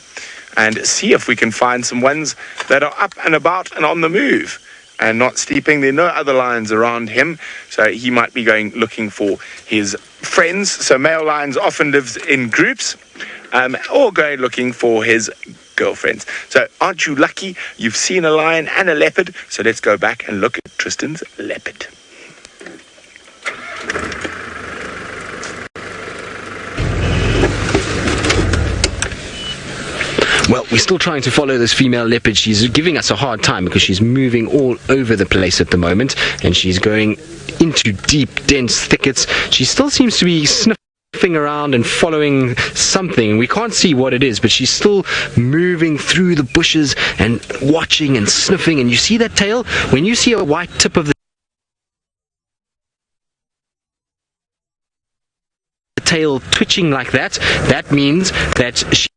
and see if we can find some ones that are up and about and on the move and not sleeping. There are no other lions around him, so he might be going looking for his friends. So male lions often live in groups or going looking for his girlfriends. So aren't you lucky? You've seen a lion and a leopard. So let's go back and look at Tristan's leopard. Well, we're still trying to follow this female leopard. She's giving us a hard time because she's moving all over the place at the moment, and she's going into deep, dense thickets. She still seems to be sniffing around and following something. We can't see what it is, but she's still moving through the bushes and watching and sniffing. And you see that tail? When you see a white tip of the tail twitching like that, that means that she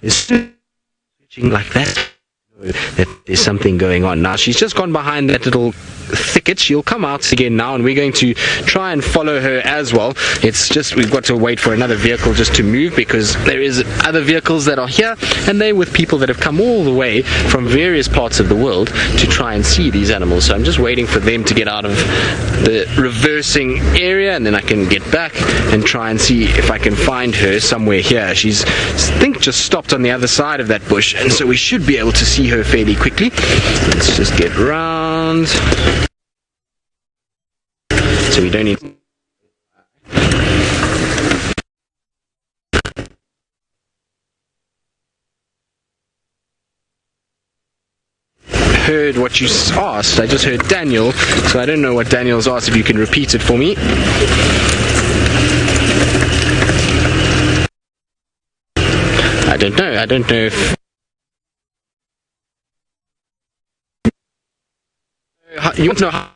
is twitching like that. That there's something going on. Now she's just gone behind that little thicket. She'll come out again now, and we're going to try and follow her as well. It's just we've got to wait for another vehicle just to move, because there is other vehicles that are here, and they're with people that have come all the way from various parts of the world to try and see these animals. So I'm just waiting for them to get out of the reversing area, and then I can get back and try and see if I can find her somewhere here. She's, I think, just stopped on the other side of that bush, and so we should be able to see her fairly quickly. Let's just get round so we don't need heard what you asked. I just heard Daniel, so I don't know what Daniel's asked. If you can repeat it for me. I don't know if you want to know how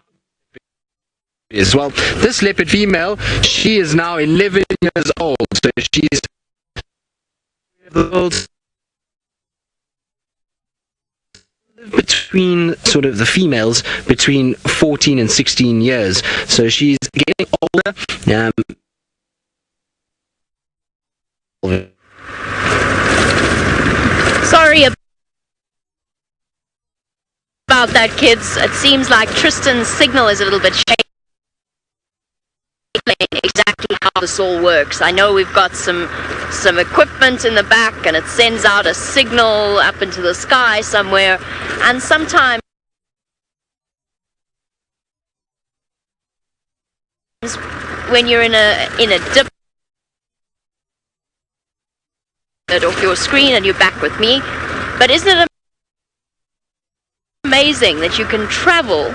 it is. Well, this leopard female, she is now 11 years old, so she's the world's between sort of the females between 14 and 16 years. So she's getting older. Sorry about that, kids. It seems like Tristan's signal is a little bit shaky. Exactly how this all works. I know we've got some equipment in the back, and it sends out a signal up into the sky somewhere, and sometimes when you're in a dip off your screen and you're back with me. But isn't it amazing that you can travel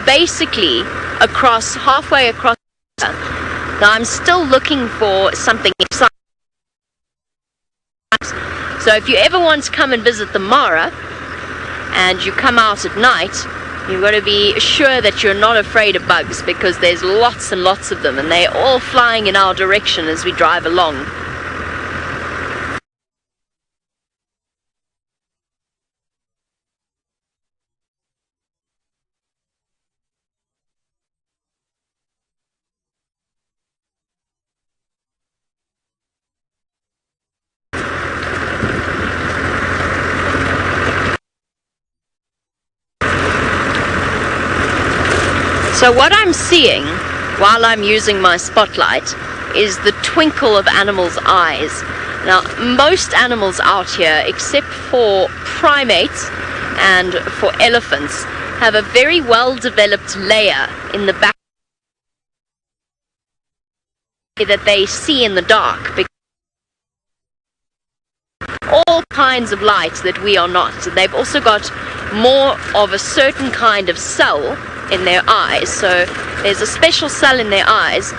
basically halfway across? Now I'm still looking for something exciting. So if you ever want to come and visit the Mara and you come out at night, you've got to be sure that you're not afraid of bugs, because there's lots and lots of them, and they're all flying in our direction as we drive along. So what I'm seeing while I'm using my spotlight is the twinkle of animals' eyes. Now, most animals out here, except for primates and for elephants, have a very well-developed layer in the back that they see in the dark. All kinds of light that we are not. They've also got more of a certain kind of cell in their eyes. So there's a special cell in their eyes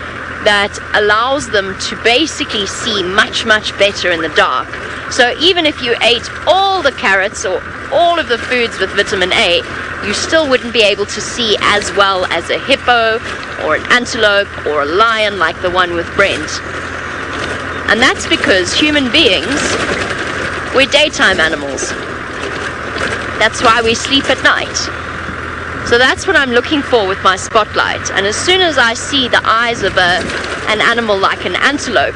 that allows them to basically see much, much better in the dark. So even if you ate all the carrots or all of the foods with vitamin A, you still wouldn't be able to see as well as a hippo or an antelope or a lion like the one with Brent. And that's because human beings, we're daytime animals. That's why we sleep at night. So that's what I'm looking for with my spotlight. And as soon as I see the eyes of an animal like an antelope,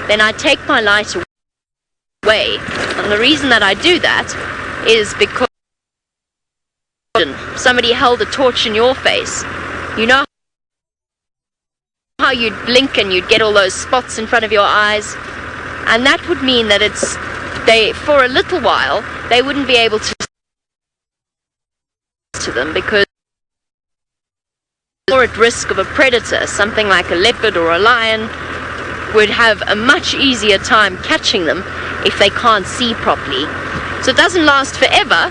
then I take my light away. And the reason that I do that is because somebody held a torch in your face. You know how you'd blink and you'd get all those spots in front of your eyes? And that would mean that for a little while, they wouldn't be able to them, because they're at risk of a predator. Something like a leopard or a lion would have a much easier time catching them if they can't see properly. So it doesn't last forever,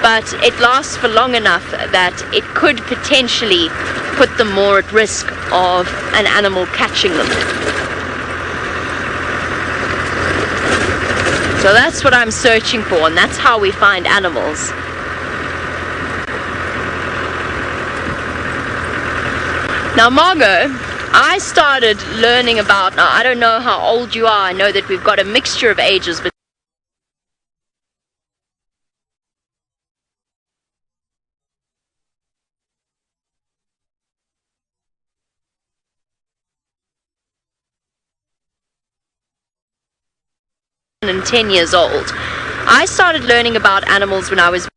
but it lasts for long enough that it could potentially put them more at risk of an animal catching them. So that's what I'm searching for, and that's how we find animals. Now, Margot, I started learning about, now I don't know how old you are, I know that we've got a mixture of ages, but and 10 years old. I started learning about animals when I was in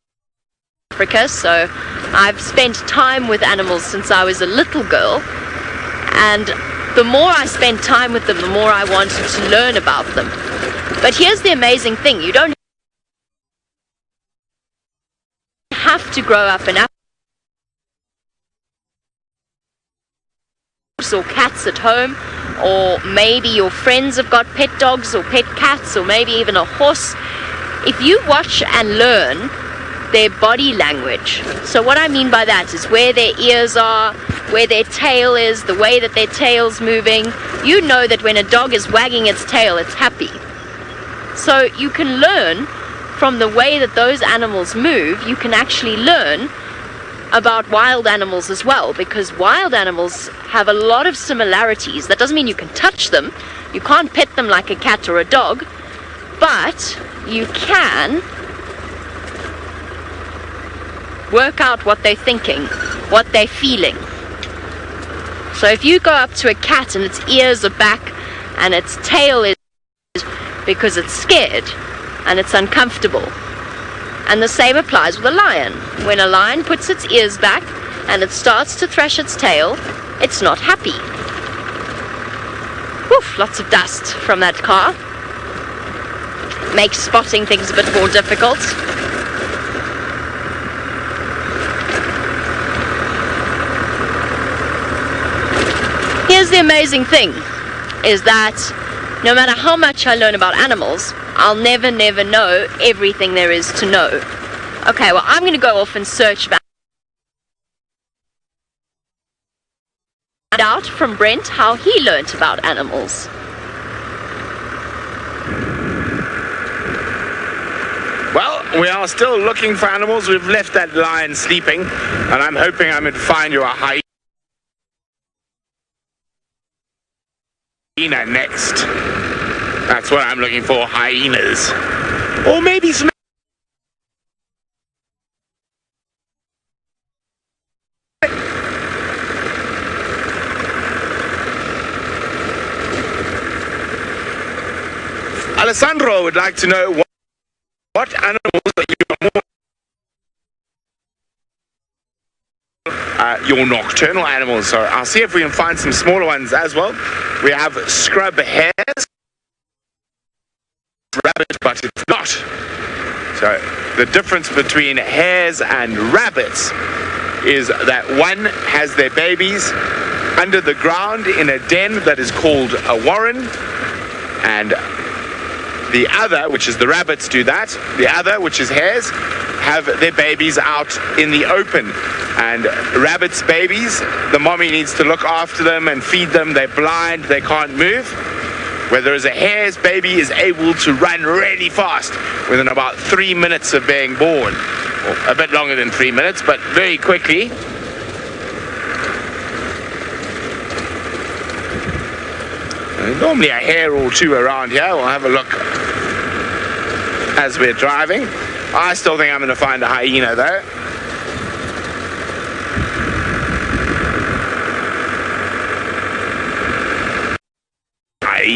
Africa, so I've spent time with animals since I was a little girl, and the more I spent time with them, the more I wanted to learn about them. But here's the amazing thing: you don't have to grow up in Africa or cats at home, or maybe your friends have got pet dogs or pet cats, or maybe even a horse. If you watch and learn their body language, so what I mean by that is where their ears are, where their tail is, the way that their tail's moving, you know that when a dog is wagging its tail, it's happy. So you can learn from the way that those animals move. You can actually learn about wild animals as well, because wild animals have a lot of similarities. That doesn't mean you can touch them. You can't pet them like a cat or a dog, but you can work out what they're thinking, what they're feeling. So if you go up to a cat and its ears are back and its tail is because it's scared and it's uncomfortable. And the same applies with a lion. When a lion puts its ears back and it starts to thrash its tail, it's not happy. Woof, lots of dust from that car. Makes spotting things a bit more difficult. Here's the amazing thing, is that no matter how much I learn about animals, I'll never know everything there is to know. Okay, well, I'm going to go off and search back. Find out from Brent how he learnt about animals. Well, we are still looking for animals. We've left that lion sleeping, and I'm hoping I'm going to find you a hyena next. That's what I'm looking for, hyenas. Or maybe some... Alessandro would like to know what animals that you are more... your nocturnal animals. So I'll see if we can find some smaller ones as well. We have scrub hares, rabbit, but it's not. So the difference between hares and rabbits is that one has their babies under the ground in a den that is called a warren, and the other, which is the rabbits, do that. The other, which is hares, have their babies out in the open. And rabbits' babies, the mommy needs to look after them and feed them. They're blind, they can't move. Whereas a hare's baby is able to run really fast within about 3 minutes of being born. Or a bit longer than 3 minutes, but very quickly. Normally a hare or two around here. We'll have a look as we're driving. I still think I'm going to find a hyena though.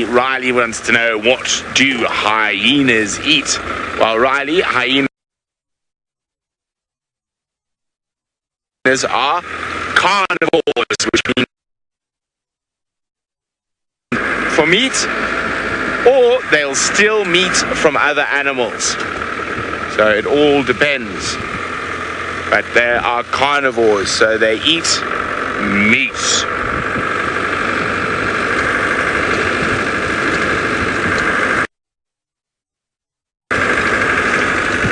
Riley wants to know, what do hyenas eat? Well, Riley, hyenas are carnivores, which means for meat, or they'll steal meat from other animals. So it all depends. But they are carnivores, so they eat meat.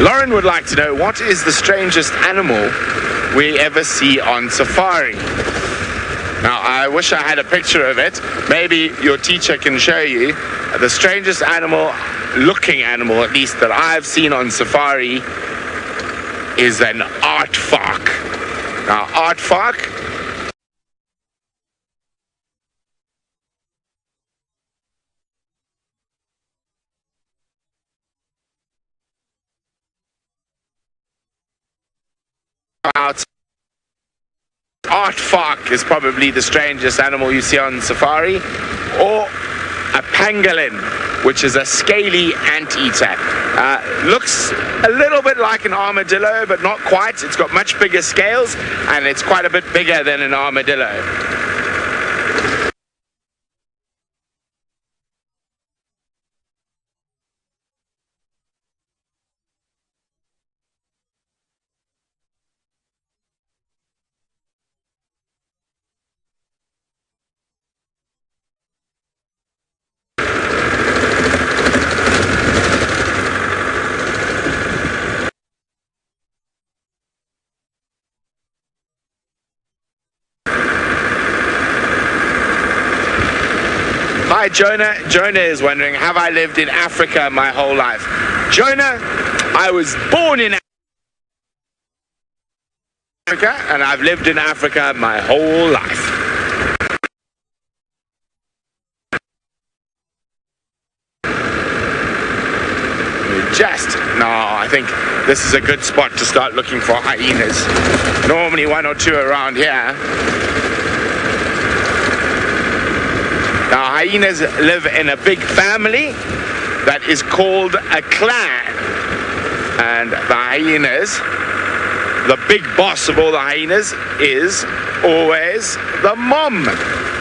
Lauren would like to know, what is the strangest animal we ever see on safari? Now, I wish I had a picture of it. Maybe your teacher can show you. The strangest animal, looking animal at least, that I've seen on safari is an aardvark. Now, aardvark aardvark is probably the strangest animal you see on safari, or a pangolin, which is a scaly anteater. Looks a little bit like an armadillo, but not quite. It's got much bigger scales, and it's quite a bit bigger than an armadillo. Hi, Jonah. Jonah is wondering, have I lived in Africa my whole life? Jonah, I was born in Africa, and I've lived in Africa my whole life. I think this is a good spot to start looking for hyenas. Normally 1 or 2 around here. Now hyenas live in a big family that is called a clan. And the hyenas, the big boss of all the hyenas is always the mom.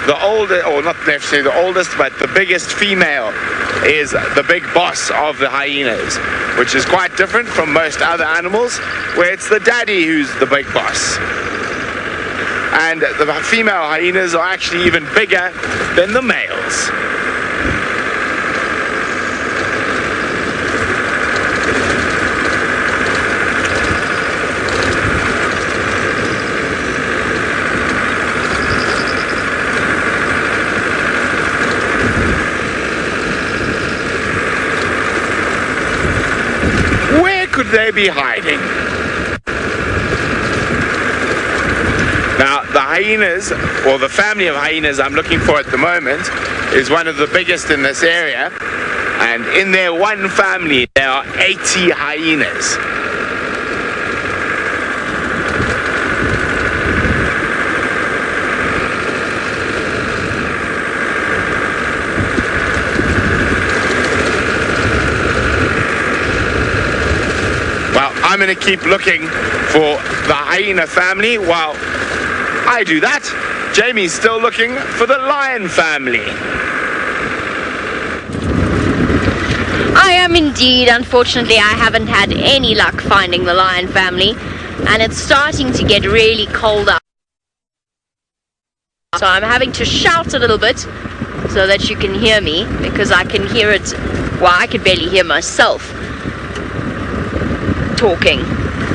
The oldest, or not necessarily the oldest, but the biggest female is the big boss of the hyenas, which is quite different from most other animals, where it's the daddy who's the big boss. And the female hyenas are actually even bigger than the males. Could they be hiding? Now the hyenas, or the family of hyenas I'm looking for at the moment, is one of the biggest in this area, and in their one family there are 80 hyenas. I'm going to keep looking for the hyena family while I do that. Jamie's still looking for the lion family. I am indeed. Unfortunately, I haven't had any luck finding the lion family, and it's starting to get really cold out. So I'm having to shout a little bit so that you can hear me, because I can hear it, well, I can barely hear myself talking.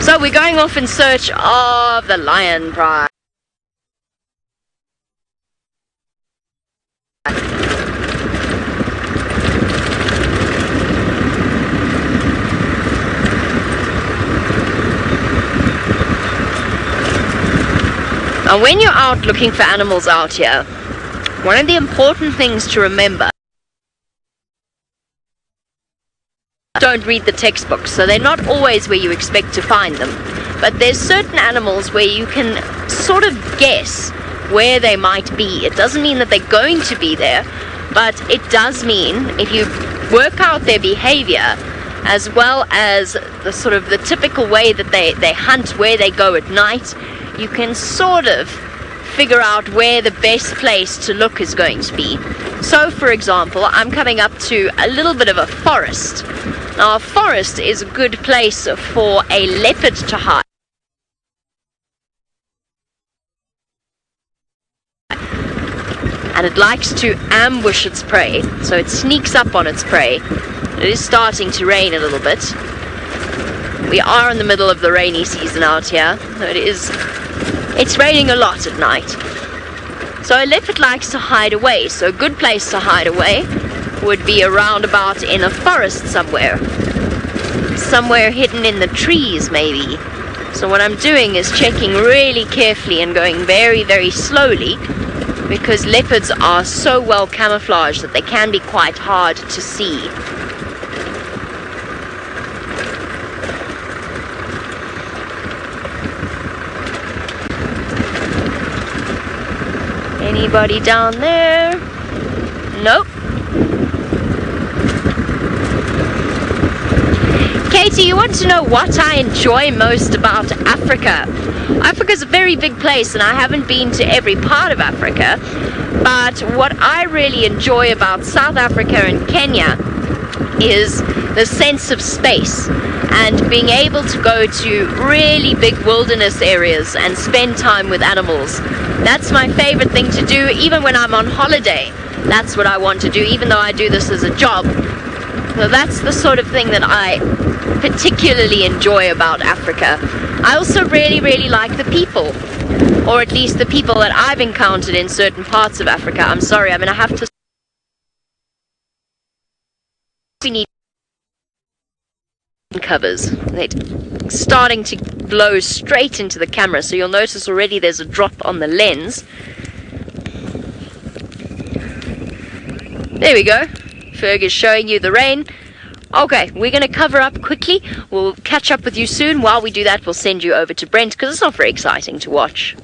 So we're going off in search of the lion prize. Now when you're out looking for animals out here, one of the important things to remember, don't read the textbooks, so they're not always where you expect to find them. But there's certain animals where you can sort of guess where they might be. It doesn't mean that they're going to be there, but it does mean if you work out their behavior as well as the sort of the typical way that they hunt, where they go at night, you can sort of figure out where the best place to look is going to be. So for example, I'm coming up to a little bit of a forest. Now a forest is a good place for a leopard to hide. And it likes to ambush its prey, so it sneaks up on its prey. It is starting to rain a little bit. We are in the middle of the rainy season out here. It's raining a lot at night. So a leopard likes to hide away, so a good place to hide away would be around about in a forest somewhere. Somewhere hidden in the trees maybe. So what I'm doing is checking really carefully and going very, very slowly, because leopards are so well camouflaged that they can be quite hard to see. Anybody down there? Nope. Katie, you want to know what I enjoy most about Africa? Africa's a very big place and I haven't been to every part of Africa, but what I really enjoy about South Africa and Kenya is the sense of space and being able to go to really big wilderness areas and spend time with animals. That's my favorite thing to do, even when I'm on holiday. That's what I want to do, even though I do this as a job. So that's the sort of thing that I particularly enjoy about Africa. I also really, really like the people, or at least the people that I've encountered in certain parts of Africa. I'm sorry, I'm going to have to... We need covers. They're starting to blow straight into the camera, so you'll notice already there's a drop on the lens. There we go. Ferg is showing you the rain. Okay, we're going to cover up quickly. We'll catch up with you soon. While we do that, we'll send you over to Brent because it's not very exciting to watch.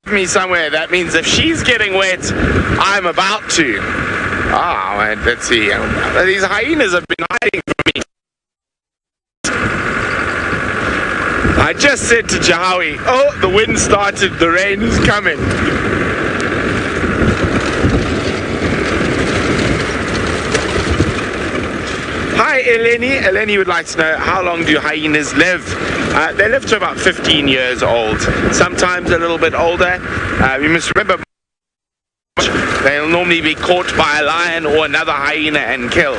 Me somewhere. That means if she's getting wet, I'm about to. Let's see. These hyenas have been hiding from me. I just said to Jahawi, oh, the wind started, the rain is coming. Hi, Eleni. Eleni would like to know, how long do hyenas live? They live to about 15 years old, sometimes a little bit older. You must remember, they'll normally be caught by a lion or another hyena and killed.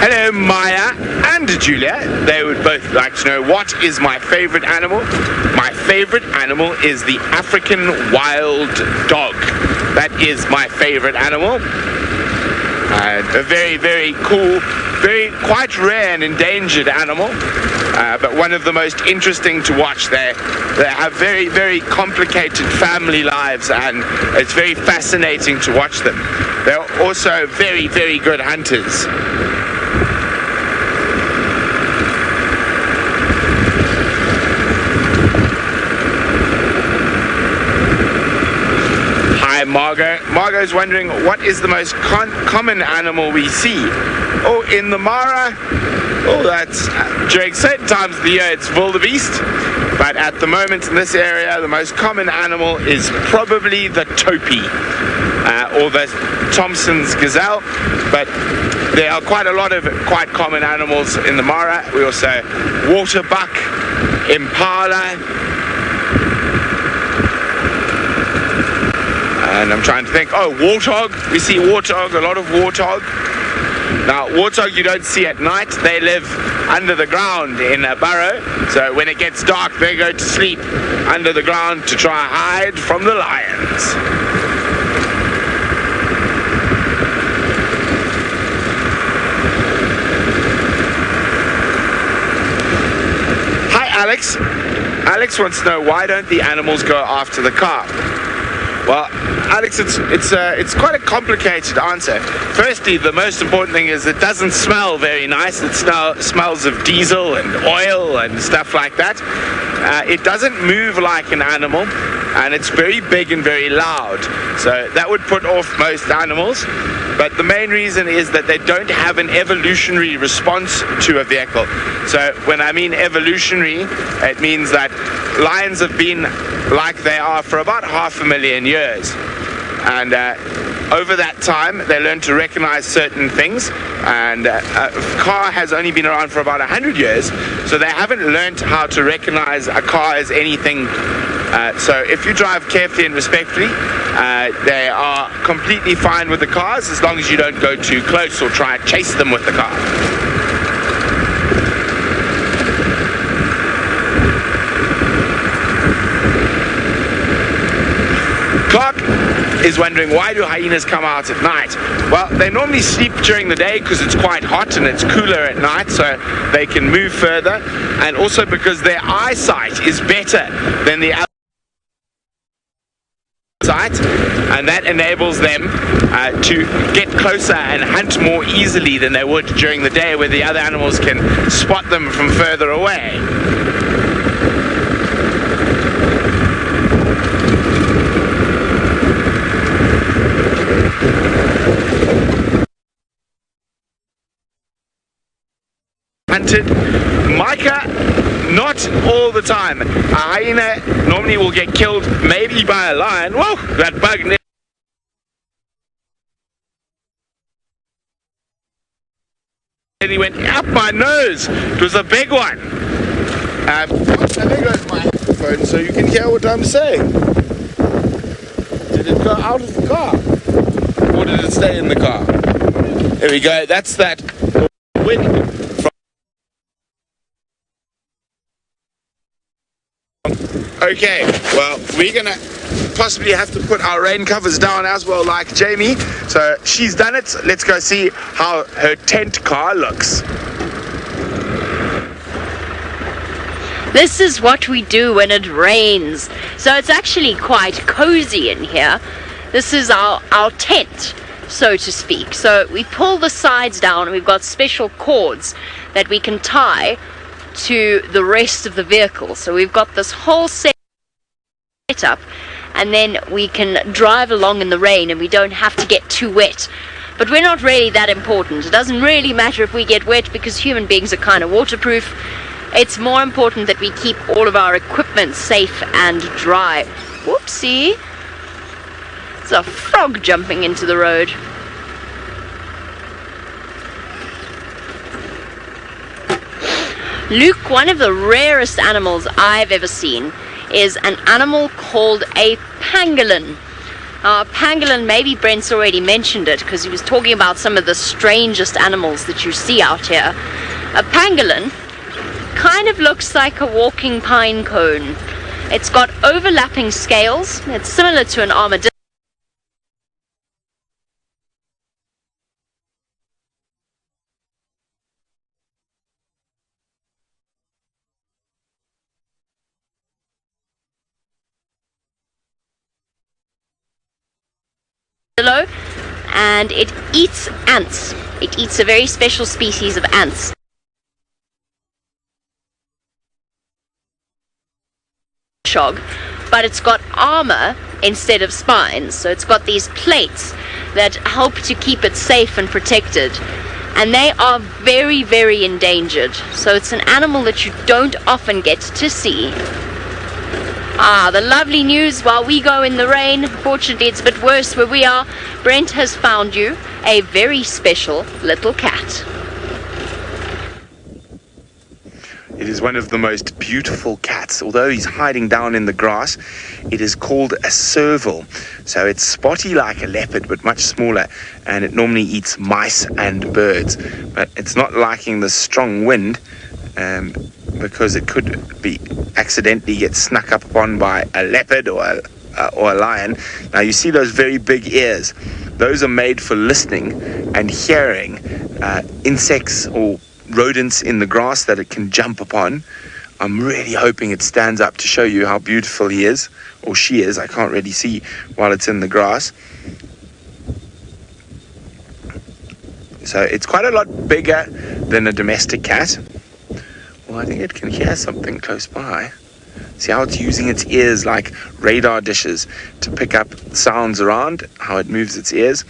Hello, Maya and Julia. They would both like to know, what is my favorite animal? My favorite animal is the African wild dog. That is my favorite animal. A very, very cool, quite rare and endangered animal, but one of the most interesting to watch. They have very, very complicated family lives, and it's very fascinating to watch them. They're also very, very good hunters. Margot. Margot's wondering, what is the most common animal we see? Oh, in the Mara, that's during certain times of the year it's wildebeest, but at the moment in this area the most common animal is probably the topi or the Thompson's gazelle, but there are quite a lot of quite common animals in the Mara. We also waterbuck, impala, and I'm trying to think, warthog. We see warthog, a lot of warthog. Now, warthog you don't see at night. They live under the ground in a burrow. So when it gets dark, they go to sleep under the ground to try and hide from the lions. Hi, Alex. Alex wants to know, why don't the animals go after the car? Well, Alex, it's quite a complicated answer. Firstly, the most important thing is it doesn't smell very nice. It smells of diesel and oil and stuff like that. It doesn't move like an animal, and it's very big and very loud. So that would put off most animals. But the main reason is that they don't have an evolutionary response to a vehicle. So when I mean evolutionary, it means that lions have been like they are for about 500,000 years. And over that time, they learned to recognize certain things. And a car has only been around for about 100 years, so they haven't learned how to recognize a car as anything. So if you drive carefully and respectfully, they are completely fine with the cars as long as you don't go too close or try and chase them with the car. Clark is wondering, why do hyenas come out at night? Well, they normally sleep during the day because it's quite hot and it's cooler at night, so they can move further, and also because their eyesight is better than the other sight, and that enables them to get closer and hunt more easily than they would during the day, where the other animals can spot them from further away. Hunted. Micah, not all the time. A hyena normally will get killed maybe by a lion. Whoa, that bug nearly went up my nose. It was a big one. There goes my microphone so you can hear what I'm saying. Did it go out of the car? Or did it stay in the car? There we go. That's that wind. Okay, well, we're gonna possibly have to put our rain covers down as well, like Jamie. So she's done it. Let's go see how her tent car looks. This is what we do when it rains. So it's actually quite cozy in here. This is our tent, so to speak. So we pull the sides down and we've got special cords that we can tie to the rest of the vehicle. So we've got this whole setup, and then we can drive along in the rain and we don't have to get too wet. But we're not really that important. It doesn't really matter if we get wet because human beings are kind of waterproof. It's more important that we keep all of our equipment safe and dry. Whoopsie. There's a frog jumping into the road. Luke, one of the rarest animals I've ever seen is an animal called a pangolin. Pangolin, maybe Brent's already mentioned it because he was talking about some of the strangest animals that you see out here. A pangolin kind of looks like a walking pine cone. It's got overlapping scales. It's similar to an armadillo. And it eats ants. It eats a very special species of ants. But it's got armor instead of spines, so it's got these plates that help to keep it safe and protected, and they are very, very endangered, so it's an animal that you don't often get to see. The lovely news while we go in the rain, fortunately it's a bit worse where we are, Brent has found you a very special little cat. It is one of the most beautiful cats. Although he's hiding down in the grass, it is called a serval. So it's spotty like a leopard, but much smaller, and it normally eats mice and birds. But it's not liking the strong wind, because it could be accidentally get snuck up upon by a leopard or a lion. Now you see those very big ears. Those are made for listening and hearing insects or rodents in the grass that it can jump upon. I'm really hoping it stands up to show you how beautiful he is, or she is. I can't really see while it's in the grass. So it's quite a lot bigger than a domestic cat. Well, I think it can hear something close by. See how it's using its ears like radar dishes to pick up sounds around, how it moves its ears.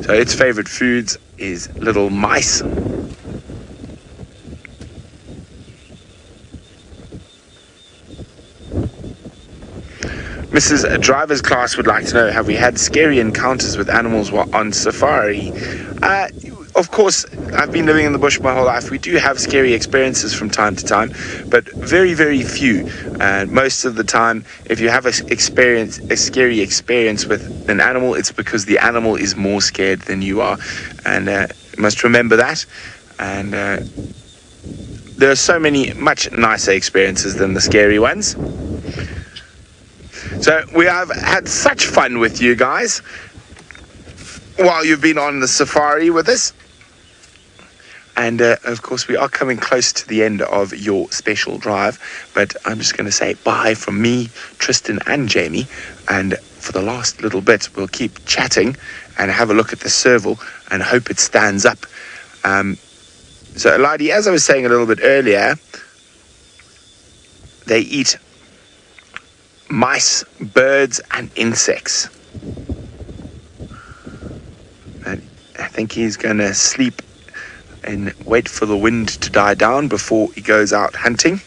So its favorite foods is little mice. Mrs. Driver's class would like to know, have we had scary encounters with animals while on safari? Of course, I've been living in the bush my whole life. We do have scary experiences from time to time, but very, very few. Most of the time, if you have a scary experience with an animal, it's because the animal is more scared than you are. And you must remember that. And there are so many much nicer experiences than the scary ones. So we have had such fun with you guys while you've been on the safari with us. And of course, we are coming close to the end of your special drive. But I'm just going to say bye from me, Tristan and Jamie. And for the last little bit, we'll keep chatting and have a look at the serval and hope it stands up. So, Eladi, as I was saying a little bit earlier, they eat mice, birds, and insects. And I think he's going to sleep and wait for the wind to die down before he goes out hunting.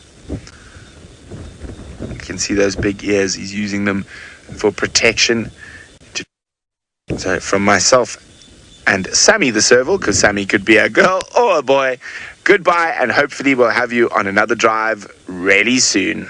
You can see those big ears. He's using them for protection. So from myself and Sammy the serval, because Sammy could be a girl or a boy, goodbye, and hopefully we'll have you on another drive really soon.